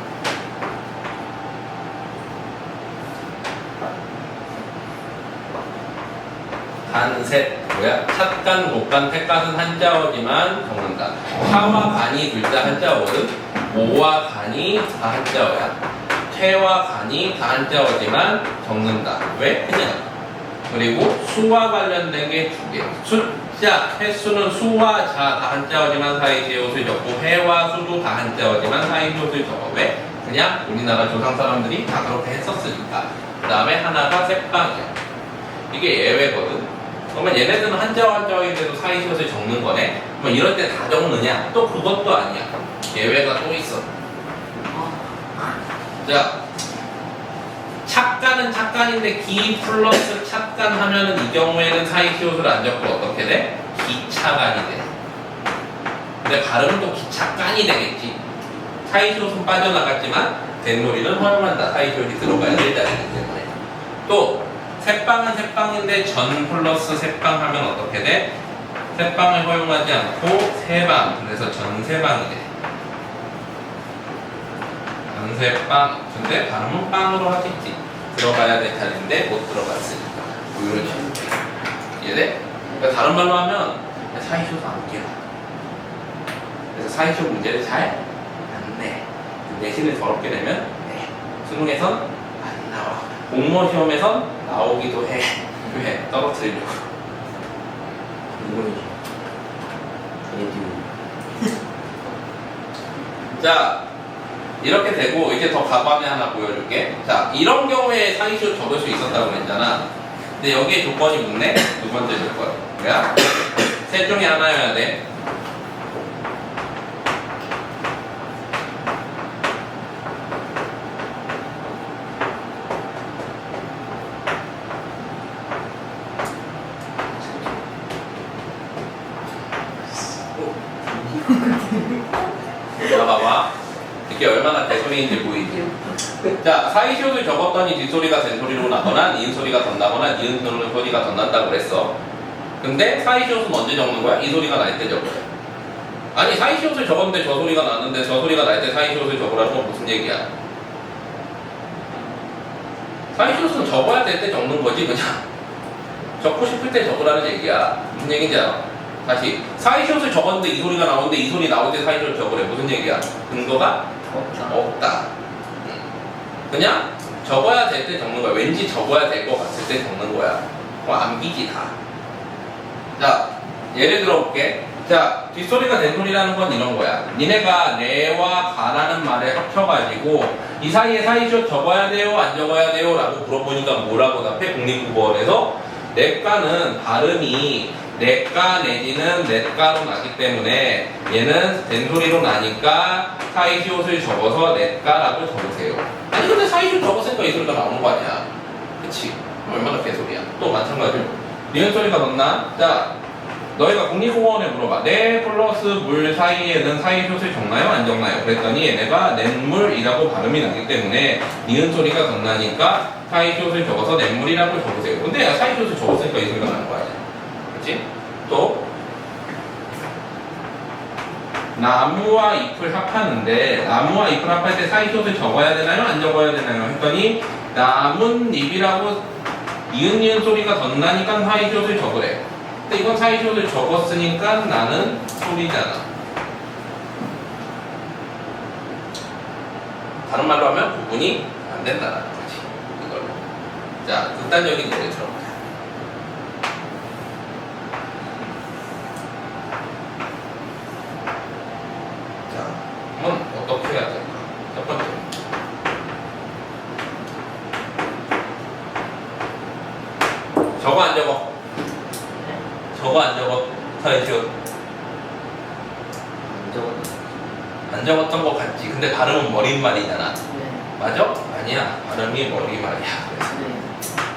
간 셋. 뭐야? 찻간, 곡간, 택간은 한자어지만 적는다. 차와 간이 둘 다 한자어거든. 모와 간이 다 한자어야. 퇴와 간이 다 한자어지만 적는다. 왜? 그냥. 그리고 수와 관련된 게 2개. 숫자, 횟수는 수와 자 다 한자어지만 사이시옷을 적고 해와 수도 다 한자어지만 사이시옷을 적어. 왜? 그냥 우리나라 조상 사람들이 다 그렇게 했었으니까. 그 다음에 하나가 색방이야. 이게 예외거든. 그러면 얘네들은 한자어인데도 사이시옷을 적는 거네? 그럼 이럴 때 다 적느냐? 또 그것도 아니야. 예외가 또 있어. 아, 자, 착간은 착간인데 기 플러스 착간 하면은 이 경우에는 사이시옷을 안 적고 어떻게 돼? 기차간이 돼. 근데 발음은 또 기차간이 되겠지. 사이시옷은 빠져나갔지만 된놀이는 허용한다. 사이시옷이 들어가야 될 자리이기 때문에. 또 새빵은 새빵인데 전 플러스 새빵 하면 어떻게 돼? 새빵을 허용하지 않고 세방. 그래서 전세방이 돼. 전세빵. 근데 발음은 빵으로 하겠지. 들어가야 될 자리인데 못 들어갔으니까. 뭐 이런 식으로. 이해돼? 그러니까 다른 말로 하면 사이시옷 안 깨요. 그래서 사이시옷 문제를 잘 안 내. 내신을 더럽게 내면 내. 수능에선 안 나와. 공무원 시험에선 나오기도 해. 왜? 떨어뜨리려고. 이거는 얘도 자, 이렇게 되고 이제 더 가방에 하나 보여줄게. 자, 이런 경우에 사이시옷 적을 수 있었다고 했잖아. 근데 여기에 조건이 묻네. 두 번째 조건. 뭐야? 셋 중에 하나여야 돼. 자, 봐봐. 이게 얼마나 대소리인지 보이지? 자, 사이시옷을 적었더니 뒷소리가 된소리로 나거나 니은소리가 덧나거나 니은소리가 덧난다고 그랬어. 근데 사이시옷은 언제 적는 거야? 이 소리가 날 때 적어요. 아니, 사이시옷을 적었는데 저 소리가 나는데 저 소리가 날 때 사이시옷을 적으라는 건 무슨 얘기야? 사이시옷은 적어야 될 때 적는 거지 그냥. 적고 싶을 때 적으라는 얘기야. 무슨 얘기인지 알아? 다시 사이시옷을 적었는데 이 소리가 나오는데 이 소리 나올 때 사이시옷을 적으래. 무슨 얘기야? 근거가 없다. 그냥 적어야 될 때 적는 거야. 왠지 적어야 될 것 같을 때 적는 거야. 암기지 다. 자, 예를 들어볼게. 자, 뒷소리가 된소리라는 건 이런 거야. 니네가 레와 가라는 말을 합쳐가지고 이 사이에 사이시옷 적어야 돼요? 안 적어야 돼요? 라고 물어보니까 뭐라고 답해? 국립국어원에서 내과는 발음이 내과 내지는 넷과로 나기 때문에 얘는 된소리로 나니까 사이시옷을 적어서 넷과라고 적으세요. 아니 근데 사이시옷 적었으니까 이 소리가 나오는 거 아니야. 그치? 얼마나 개소리야. 또 마찬가지로 니은 소리가 넣나? 자, 너희가 국립국어원에 물어봐. 네 플러스 물 사이에는 사이시옷을 적나요? 안 적나요? 그랬더니 얘네가 넷물이라고 발음이 나기 때문에 니은 소리가 덧나니까 사이시옷을 적어서 넷물이라고 적으세요. 근데 사이시옷을 적었으니까 이 소리가 나는 거 아니야. 그치? 또 나무와 잎을 합하는데 나무와 잎을 합할 때 사이시옷을 적어야 되나요? 안 적어야 되나요? 했더니 나뭇잎이라고 이은 소리가 덧나니까 사이시옷을 적으래. 근데 이건 사이시옷을 적었으니까 나는 소리잖아. 다른 말로 하면 구분이 안 된다는 거지. 이걸로. 자, 극단적인 예를 들어보자. 자, 그럼 어떻게 해야 될까? 첫 번째. 적어 안 적어? 적어 안 적어? 사이시옷 안 적었던 거 같지? 근데 발음은 머릿말이잖아. 네. 맞아? 아니야. 발음이 머릿말이야. 그래서. 네.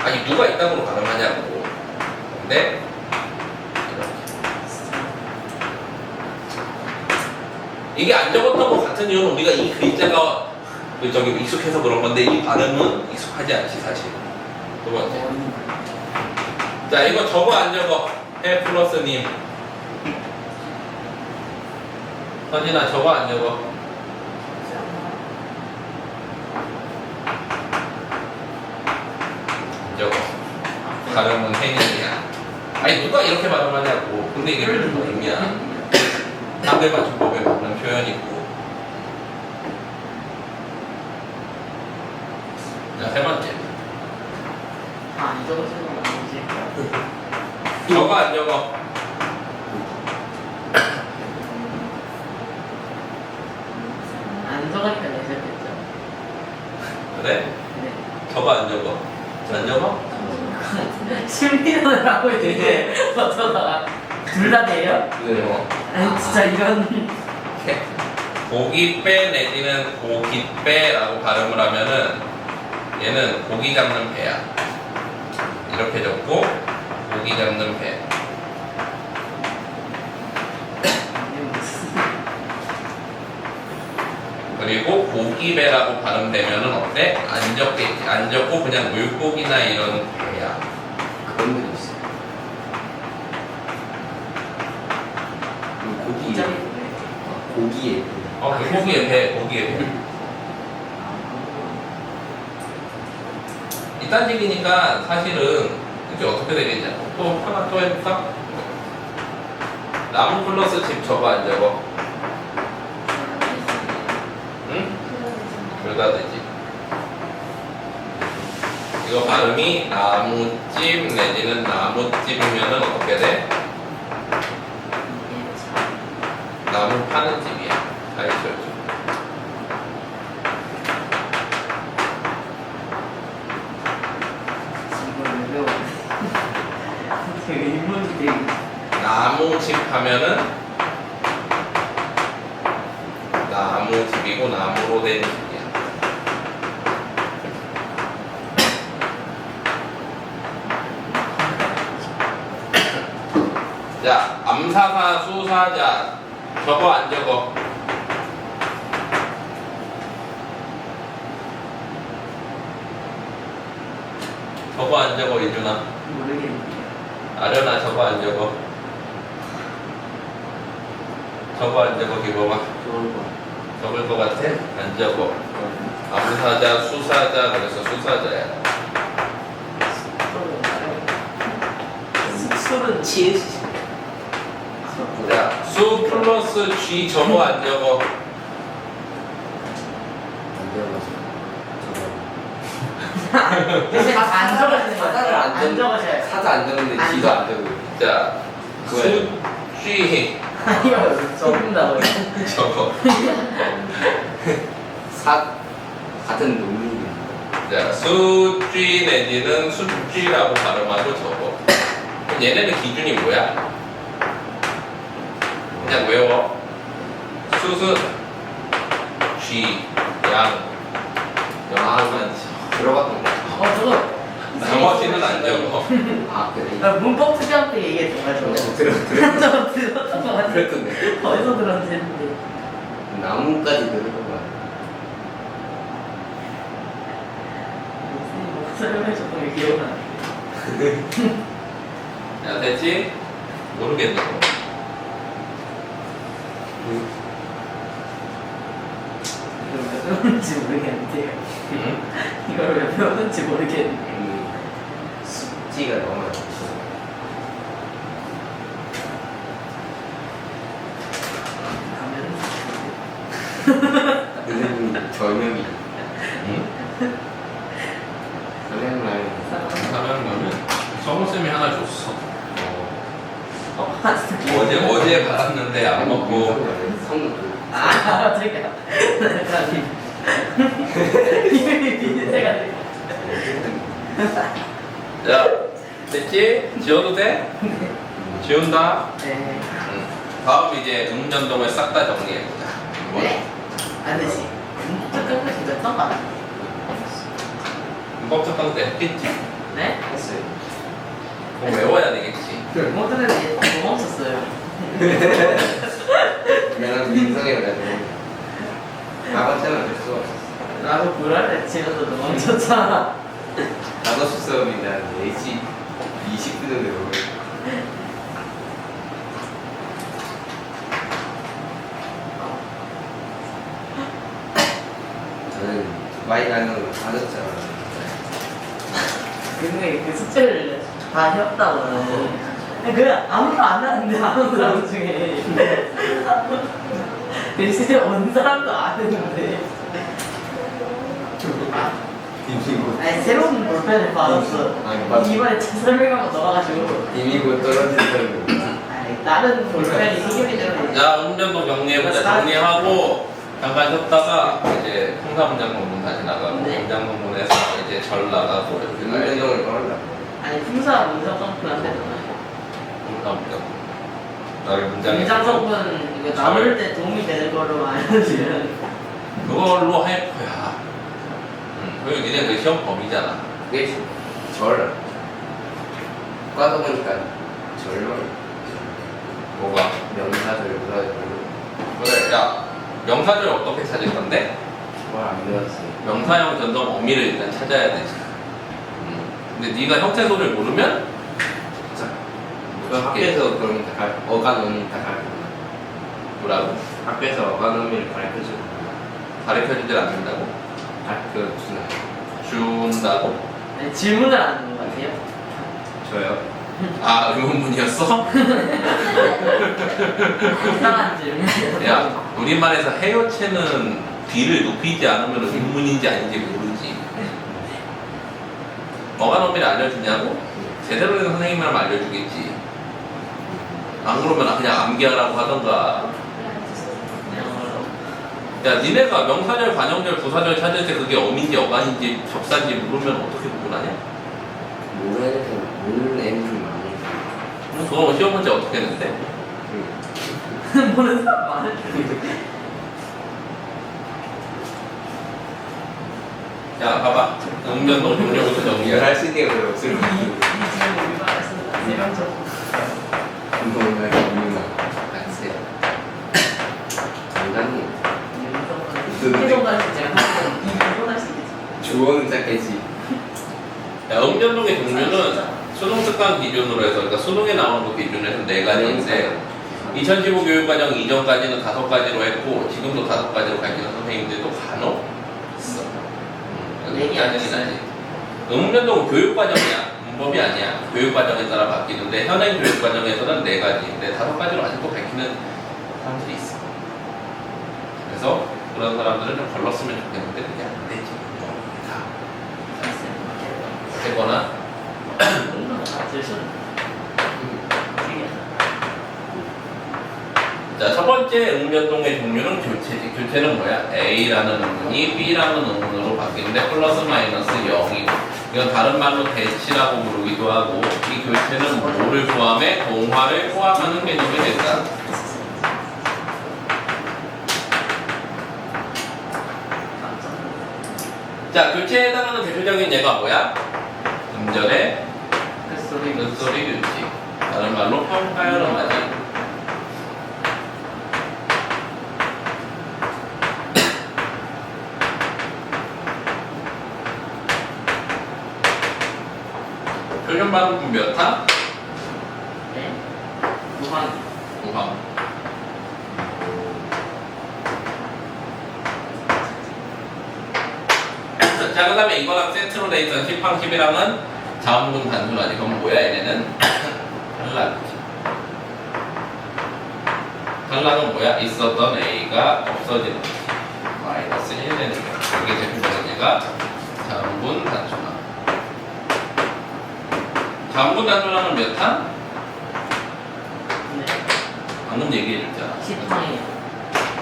아니 누가 이딴으로 발음하냐고. 근데 이게 안 적었던 것 같은 이유는 우리가 이 글자가 저기 익숙해서 그런 건데 이 발음은 익숙하지 않지 사실. 두 번째. 자, 이거 적어 안 적어? 해 플러스님. 서진아 적어 안 적어? 안 적어. 발음은 해니야. 아니 누가 이렇게 발음하냐고. 근데 이게 무슨 의미야? 상대 맞춤법에 맞는 표현이고. 자, 세 번째. 아, 이거 생각 안 나지. 적어 안 적어? 안 적으니까 내셨겠죠. 그래? 네. 적어 안 적어? 안 적어? 심리전을 하고 있는데 어쩌다가 둘 다 돼요? 네. 아니 진짜 이런 고깃배 내지는 고깃배라고 발음을 하면은 얘는 고기 잡는 배야. 이렇게 적고 고기 잡는 배. 그리고 고기배라고 발음되면은 어때? 안 적겠지. 안 적고 그냥 물고기나 이런 배야. 그런 게 있어요. 고기, 고기에. 그 고기의 배, 고기의 배. 이딴 식이니까 사실은 이게 어떻게 되겠냐? 또 하나 또 해볼까? 나무 플러스 집 저거 안 적어? 응? 둘 다 되지. 이거 발음이 나무집 내지는 나무집이면은 어떻게 돼? 나무 파는 집이야. 잘 지어줘. 되게 인문이 되게 나무집 하면은 나무집이고 나무로 된 집이야. 자, 암사사, 수사자 저거 안 적어? 저거 안 적어, 이준아? 모르겠는데. 아련아 저거 안 적어? 저거 안 적어, 기범아? 좋은 거. 적을 것 같아? 안 적어. 암사자, 수사자, 그래서 수사자야. 술은 치즈. 자, 수 플러스 G 저거 안 적어? 안 되어가지고. 근데 안 적어주세요. 사자를 안 적으셔요. 사자 안 적는데 안 지도 안 적고. 자, 그거예요. 수, G 아니요, 적는다고요. 저거. 같은 논문이. 자, 수, G 내지는 수, G라고 발음하고 적어. 그럼 얘네는 기준이 뭐야? 그냥 외워. 수수, G, 양, 영아만 들어갔던 거. 저거. 나머지는 안 적어. 아 그래. 문법 투자할 때 얘기했잖아요. 저거. 들어. 저 들었던 거 같아요. 그랬던데. 어디서 들었는지 했는데. 나무까지 들은 거 같아. 선생님 뭐 설명해줬던 게 기억나네. 야, 됐지? 모르겠네. 이걸 왜 배웠는지 모르겠는데요. 응? 이걸 왜 배웠는지 모르겠는데. 숙지가 너무 많지. 선생님이 저녁이. 응? 선생님 사람 거는 성우쌤이 하나 줬어. 어, 어제 받았는데 안 먹고. 성우. 아, 저기야. 제가 자, 됐지? 지워도 돼? 지운다. 네. 응. 다음 이제 음전동을 싹 다 정리해보자. 네? 안 되지. 조금 진짜 떤 거. 문법 특강 때 했겠지? 네? 했어요. 그거 외워야 되겠지. 모든 애들이 다 멈췄어요. 나는 민성이라가지고 나같이는 될 수가 없었어. 나도 불안해. 집에서 멈췄잖아. 5시 수업인데 한 4시 20분 정도 되고 저는 두바이 가는 거 받았잖아. 근데 그 숙제를 다 해왔다고는. 그 아무도 안 하는데 아는 사람 중에 대신에 온 사람도 아는데 비비고 아니 새로운 볼펜을 받았어. 아니, 맞아. 이번에 차 설명하고 넣어가지고 비비고 떨어지던 아니 다른 볼펜이 해결이 되는 자, 음전동 정리해보자. 정리하고 잠깐 쉬었다가 이제 풍사문장 공문 다시 나가고 네. 문장 공문에서 이제 절 나가고 이렇게 가야지. 운전을 걸었다. 아니 풍사 문장 성분 안 되잖아요. 풍사문장. 나를 문장에 문장 성분 그러니까 나눌 때 도움이 되는 걸로 알려주면 그걸로 할 거야. 그리고 니네 그 시험 범위잖아. 그게 절. 과다 보니까 절만. 뭐가? 명사절, 부사절. 그래, 야, 명사절 어떻게 찾을 건데? 뭘안 배웠어요. 명사형 전동 어미를 일단 찾아야 되지. 근데 네가 형태소를 모르면 그 학교에서 그럼 어간어미 다 가르쳐. 뭐라고? 학교에서 어간어미를 가르쳐주고 가르쳐주질 않는다고? 가르쳐주나. 준다고? 네, 질문을 안 하는 것 같아요. 저요? 아, 의문문이었어? 이상한 질문. 야, 우리말에서 해요체는 뒤를 눕히지 않으면 의문인지 아닌지 모르지. 어간어미를 알려주냐고? 제대로 된 선생님이라면 알려주겠지. 안 그러면 그냥 암기하라고 하던가. 야, 니네가 명사절, 관형절, 부사절 찾을 때 그게 어민지, 어간인지, 접사인지 모르면 어떻게 구분하냐? 모르는 애는 좀 많이. 그거 시험 문제 어떻게 했는데? 모르는 사람 많을 텐데. 야, 봐봐. 응변동 종료부터 정리해. 할 수 있는 거 없을 것 이 질문 우리말 쓴다. 세명적. 운동을 하는 안세. 장난이. 해동까지 제가 하면 이기고 할수 있겠지. 주어는 짝겠지. 야, 응변동의 종류는 수능 특강 기준으로 해서, 그러니까 수능에 나오는 거 기준으로 해서 4가지인데, 2015 교육과정 이전까지는 5가지로 했고, 지금도 5가지로 가르치는 선생님들도 간혹 있어. 짜증이 나지. 응변동은 교육과정이야. 문법이 아니야. 교육과정에 따라 바뀌는데, 현행 교육과정에서는 4가지인데, 5가지로 아직도 가르치는 사람들이 있어. 그래서 그런 사람들은 좀 걸렀으면 좋겠는데, 그게 안 되지. 다. 어쨌거나, 자, 첫 번째 응변동의 종류는 교체지. 교체는 뭐야? A라는 의문이 B라는 의문으로 바뀌는데 플러스 마이너스 0이고, 이건 다른 말로 대치라고 부르기도 하고, 이 교체는 뭐를 포함해? 동화를 포함하는 개념이 된다. 자, 교체에 해당하는 대표적인 예가 뭐야? 음절의 그 뜻소리 규칙. 다른 말로 평가열음하지. 표준 발음은 몇 항? 네. 무한. 5항. 자, 그 다음에 이거랑 세트로 돼 있던 10항, 11항은 자음문 단순하지. 그럼 뭐야, 얘네는? 탈락이지. 탈락은 뭐야? 있었던 A가 없어지는 거지. 마이너스 1 되는 거. 이게 대표적인 예가 자음문 단순함. 자음문 단순함은 몇 항? 네. 방금 얘기해줬잖아. 10항이에요.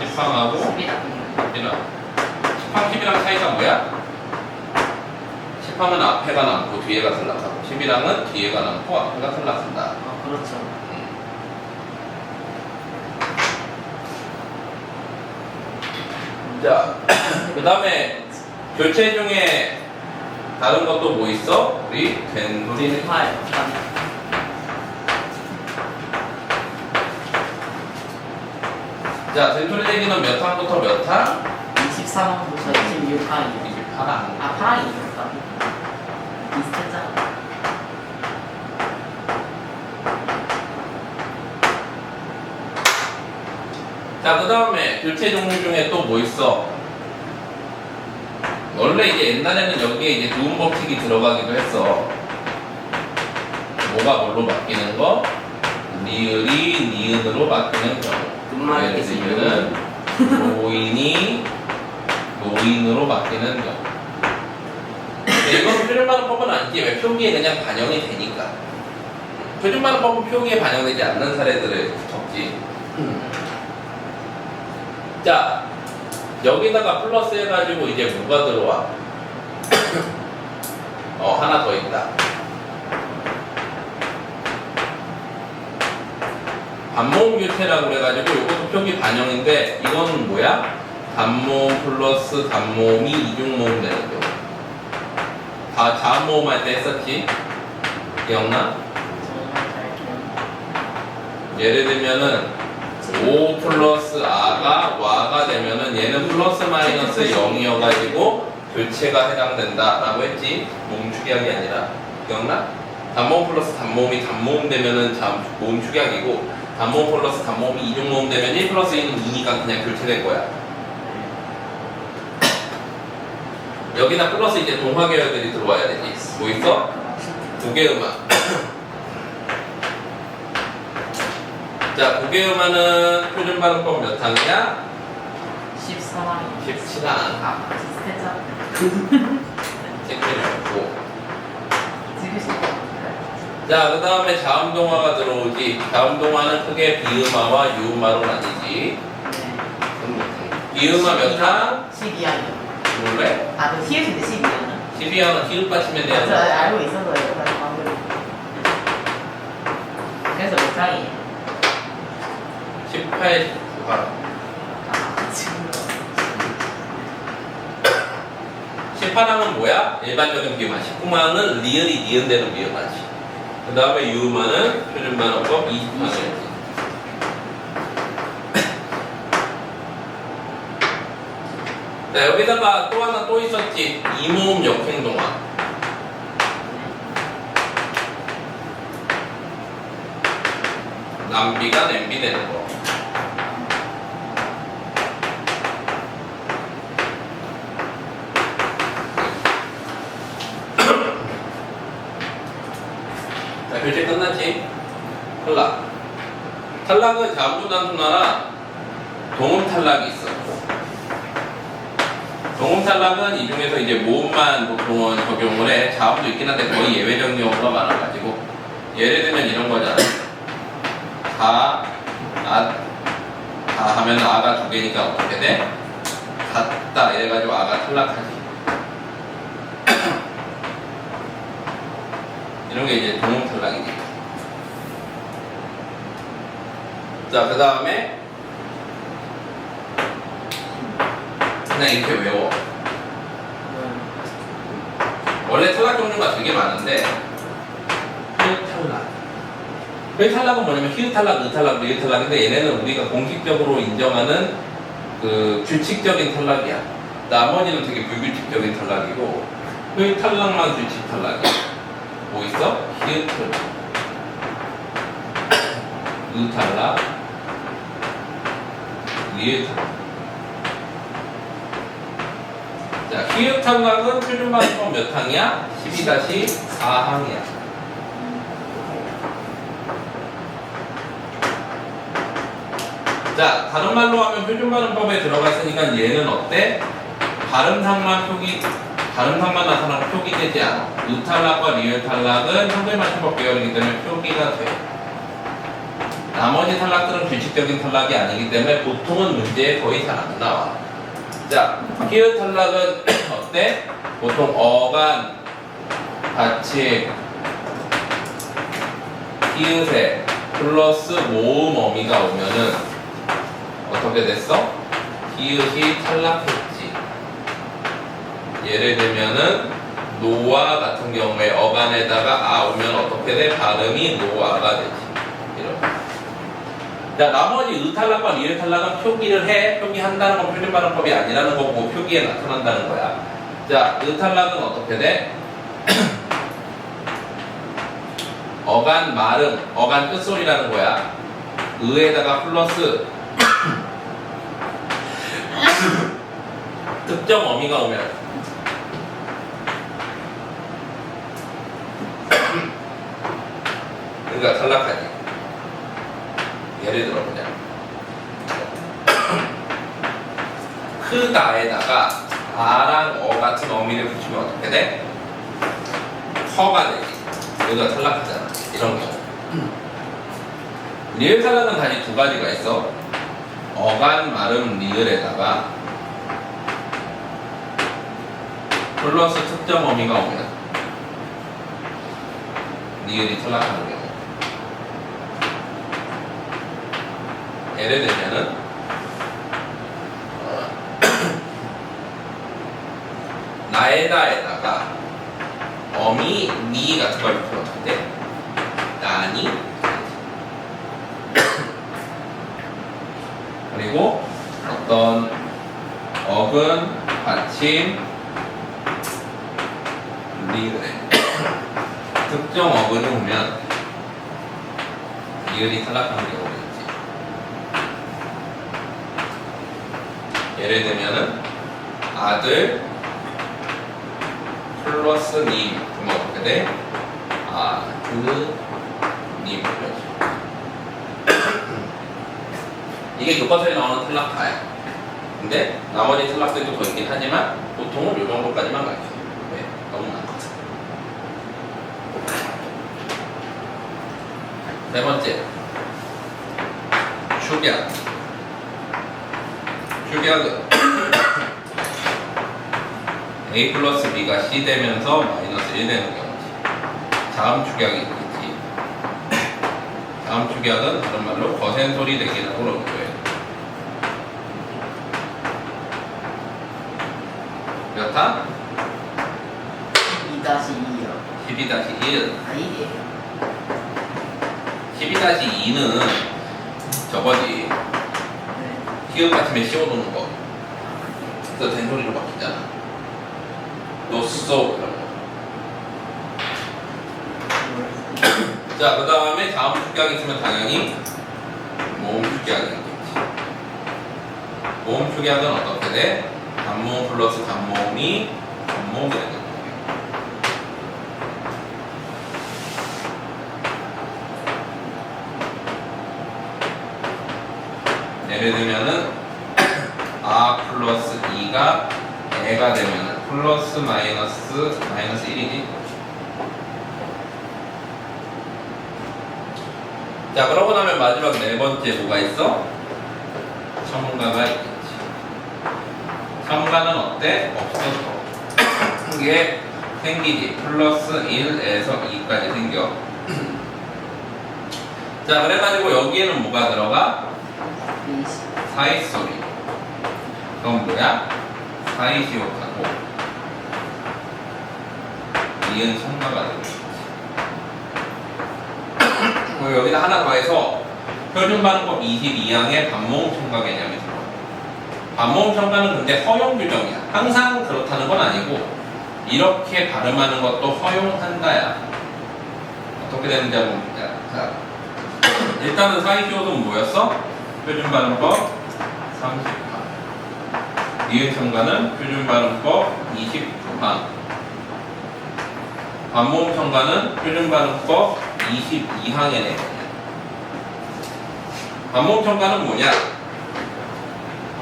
10항하고 10이다. 10항, 11항 차이가 뭐야? 10항은 앞에가 남고 뒤에가 탈락하고 11항은 뒤에가 남고 앞에가 탈락한다. 아, 그렇죠. 자, 그 다음에 교체 중에 다른 것도 뭐 있어? 우리 된소리. 팔. 자, 된소리 대기는 몇 항부터 몇 항? 23항부터 26항이요. 28항. 아, 8항이니까. 비슷했잖아. 자, 그 다음에 교체 종류 중에 또 뭐 있어? 원래 이제 옛날에는 여기에 이제 두음 법칙이 들어가기도 했어. 뭐가 뭘로 바뀌는 거? 리을이 니은으로 바뀌는 경우. 끝말잇기 예를 들면은 노인이 노인으로 바뀌는 경우. 근데 이건 표준반응법은 아니지. 왜 표기에 그냥 반영이 되니까. 표준반응법은 표기에 반영되지 않는 사례들을 적지. 자, 여기다가 플러스 해가지고 이제 뭐가 들어와? 하나 더 있다. 단모음 교체라고 그래가지고 이것도 표기 반영인데 이건 뭐야? 단모음 플러스 단모음이 이중모음 되는 경우. 다 자음모음 할 때 했었지? 기억나? 예를 들면은 5 플러스 아가 와가 되면은 얘는 플러스 마이너스 0이어가지고 교체가 해당된다 라고 했지. 모음 축약이 아니라. 기억나? 단모음 플러스 단모음이 단모음 되면은 모음 축약이고 단모음 플러스 단모음이 이중모음 되면 1 플러스 1은 2니까 그냥 교체될 거야. 여기다 플러스 이제 동화 계열들이 들어와야 되지. 뭐 있어? 고개음악. 자, 고개음악은 표준 발음법 몇 항이야? 14만 17항. 아 비슷했죠? 체크해놓고. 지그시 자, 그 다음에 자음동화가 들어오지. 자음동화는 크게 비음화와 유음화로 나뉘지. 비음화 몇 항? 12항이요. 몰래? 아그 히읗인데 12항은? 12항은 기읍 받치면 저 돼야 돼. 알고 있어서요. 그래서 몇 항이에요? 18, 19항. 아 지금 18항은 뭐야? 일반적인 비음화. 19항은 리을이 니은되는 비음화지. 그 다음에 유음화는 표준반어법 20항이지. 자, 여기다가 또 하나 또 있었지. 이모음 역행동화. 남비가 냄비 되는 거. 자, 교재 끝났지? 탈락. 탈락은 자음분단순화나 동음 탈락이 있어. 동음 탈락은 이 중에서 이제 모음만 보통은 적용을 해. 자음도 있긴 한데 거의 예외적 경우가 많아가지고. 예를 들면 이런 거잖아. 다 하면 아가 두 개니까 어떻게 돼? 같다 이래가지고 아가 탈락하지. 이런 게 이제 동음 탈락이지. 자, 그 다음에 그냥 이렇게 외워. 원래 탈락 종류가 되게 많은데 히읗 탈락. 히읗 탈락은 뭐냐면 히읗 탈락, 의 탈락, 리을 탈락인데 얘네는 우리가 공식적으로 인정하는 그 규칙적인 탈락이야. 나머지는 되게 불규칙적인 탈락이고 히읗 탈락만 규칙 탈락이야. 뭐 있어? 히읗 탈락, 의 탈락, 리을 탈락. 자, 히읗 탈락은 표준반어법 몇 항이야? 12-4항이야. 자, 다른 말로 하면 표준발음법에 들어갔으니까 얘는 어때? 발음상만 나타나고 표기되지 않아. 의탈락과 리을탈락은 현대맞춤법 계열이기 때문에 표기가 돼. 나머지 탈락들은 규칙적인 탈락이 아니기 때문에 보통은 문제에 거의 잘 안 나와. 자, 히읗 탈락은 어때? 보통 어간, 받침, 히읗에 플러스 모음 어미가 오면은 어떻게 됐어? 히읗이 탈락했지. 예를 들면은 노아 같은 경우에 어간에다가 아 오면 어떻게 돼? 발음이 노아가 되지. 이렇게. 자, 나머지 의탈락과 리을탈락은 표기를 해. 표기한다는 건 표준발음법이 아니라는 거고 표기에 나타난다는 거야. 자, 의탈락은 어떻게 돼? 어간 말음, 어간 끝소리라는 거야. 의에다가 플러스 특정 어미가 오면 그러니까 탈락하지. 예를 들어 보자. 크다에다가 아랑 어 같은 어미를 붙이면 어떻게 돼? 커가 되지. 여기가 탈락하잖아. 이런 경우. 리을 탈락은 단위 두 가지가 있어. 어간 말음 리을에다가 플러스 특정 어미가 오면 리을이 탈락하는 경우. 예를 들면은 나에다에다가 어미 니 같은 걸 붙였을 때 나니 그리고 어떤 어근 받침 특정 어근을 보면 리을이 탈락하는 경우가 있지. 예를 들면은 아들 플러스 님 그러면 어떻게 돼? 아드님 이게 교과서에 나오는 탈락파야. 근데 나머지 탈락들도 더 있긴 하지만 보통은 이 정도까지만 가르쳐. 왜? 너무 많거든. 세 번째 축약. 축약은 A 플러스 B가 C 되면서 마이너스 1 되는 경우지. 자음 축약이 있겠지. 자음 축약은 다른 말로 거센 소리 내기라고 그러는 거예요. 몇 타? 12-2요. 12-1. 아니에요. 12-2는 저거지. 네. 히읗 받침에 씌워놓는 거. 그래서 된소리로 바뀌잖아. 노쏘 이런 거. 자, 그 다음에 자음 축약이 있으면 당연히 모음 축약이 있겠지. 모음 축약은 어떻게 돼? 단모음 플러스 단모음이 단모음이 되는 거예요. 예를 들면은 아 플러스 2가 애가 되면은 플러스 마이너스 1이지. 자, 그러고 나면 마지막 네 번째 뭐가 있어? 첨가가 있겠지. 첨가는 어때? 없어서 이게 생기지. 플러스 1에서 2까지 생겨. 자, 그래가지고 여기에는 뭐가 들어가? 사이소리. 그건 뭐야? 사이시옷하고 이은 첨가가 되겠지. 여기다 하나 더 해서 표준발음법 22항의 반모음 첨가 개념이 들어가. 반모음 첨가는 근데 허용 규정이야. 항상 그렇다는 건 아니고 이렇게 발음하는 것도 허용한다야. 어떻게 되는지 한번 보자. 자, 일단은 사이시옷은 뭐였어? 표준발음법 30항. 이은 첨가는 표준발음법 29항. 반모음 첨가는 표준발음법 22항의 내용이야. 반모음 첨가는 뭐냐?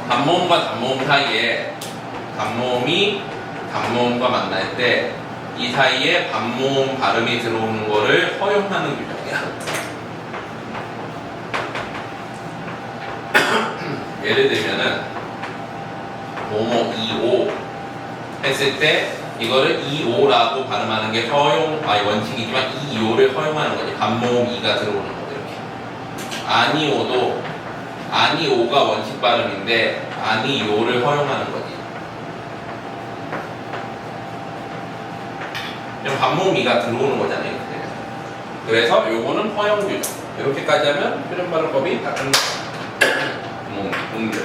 단모음과 단모음 사이에 단모음이 단모음과 만날 때 이 사이에 반모음 발음이 들어오는 거를 허용하는 규정이야. 예를 들면은 뭐뭐 2오 했을 때 이거를 2오라고 발음하는 게 원칙이지만 2오를 허용하는 거지. 반모음 2가 들어오는 거죠. 이렇게. 아니오도 아니오가 원칙 발음인데 아니오를 허용하는 거지. 그럼 반모음 2가 들어오는 거잖아요. 이렇게. 그래서 요거는 허용 규정. 이렇게까지 하면 표준 발음법이 다 끝났다. 공개.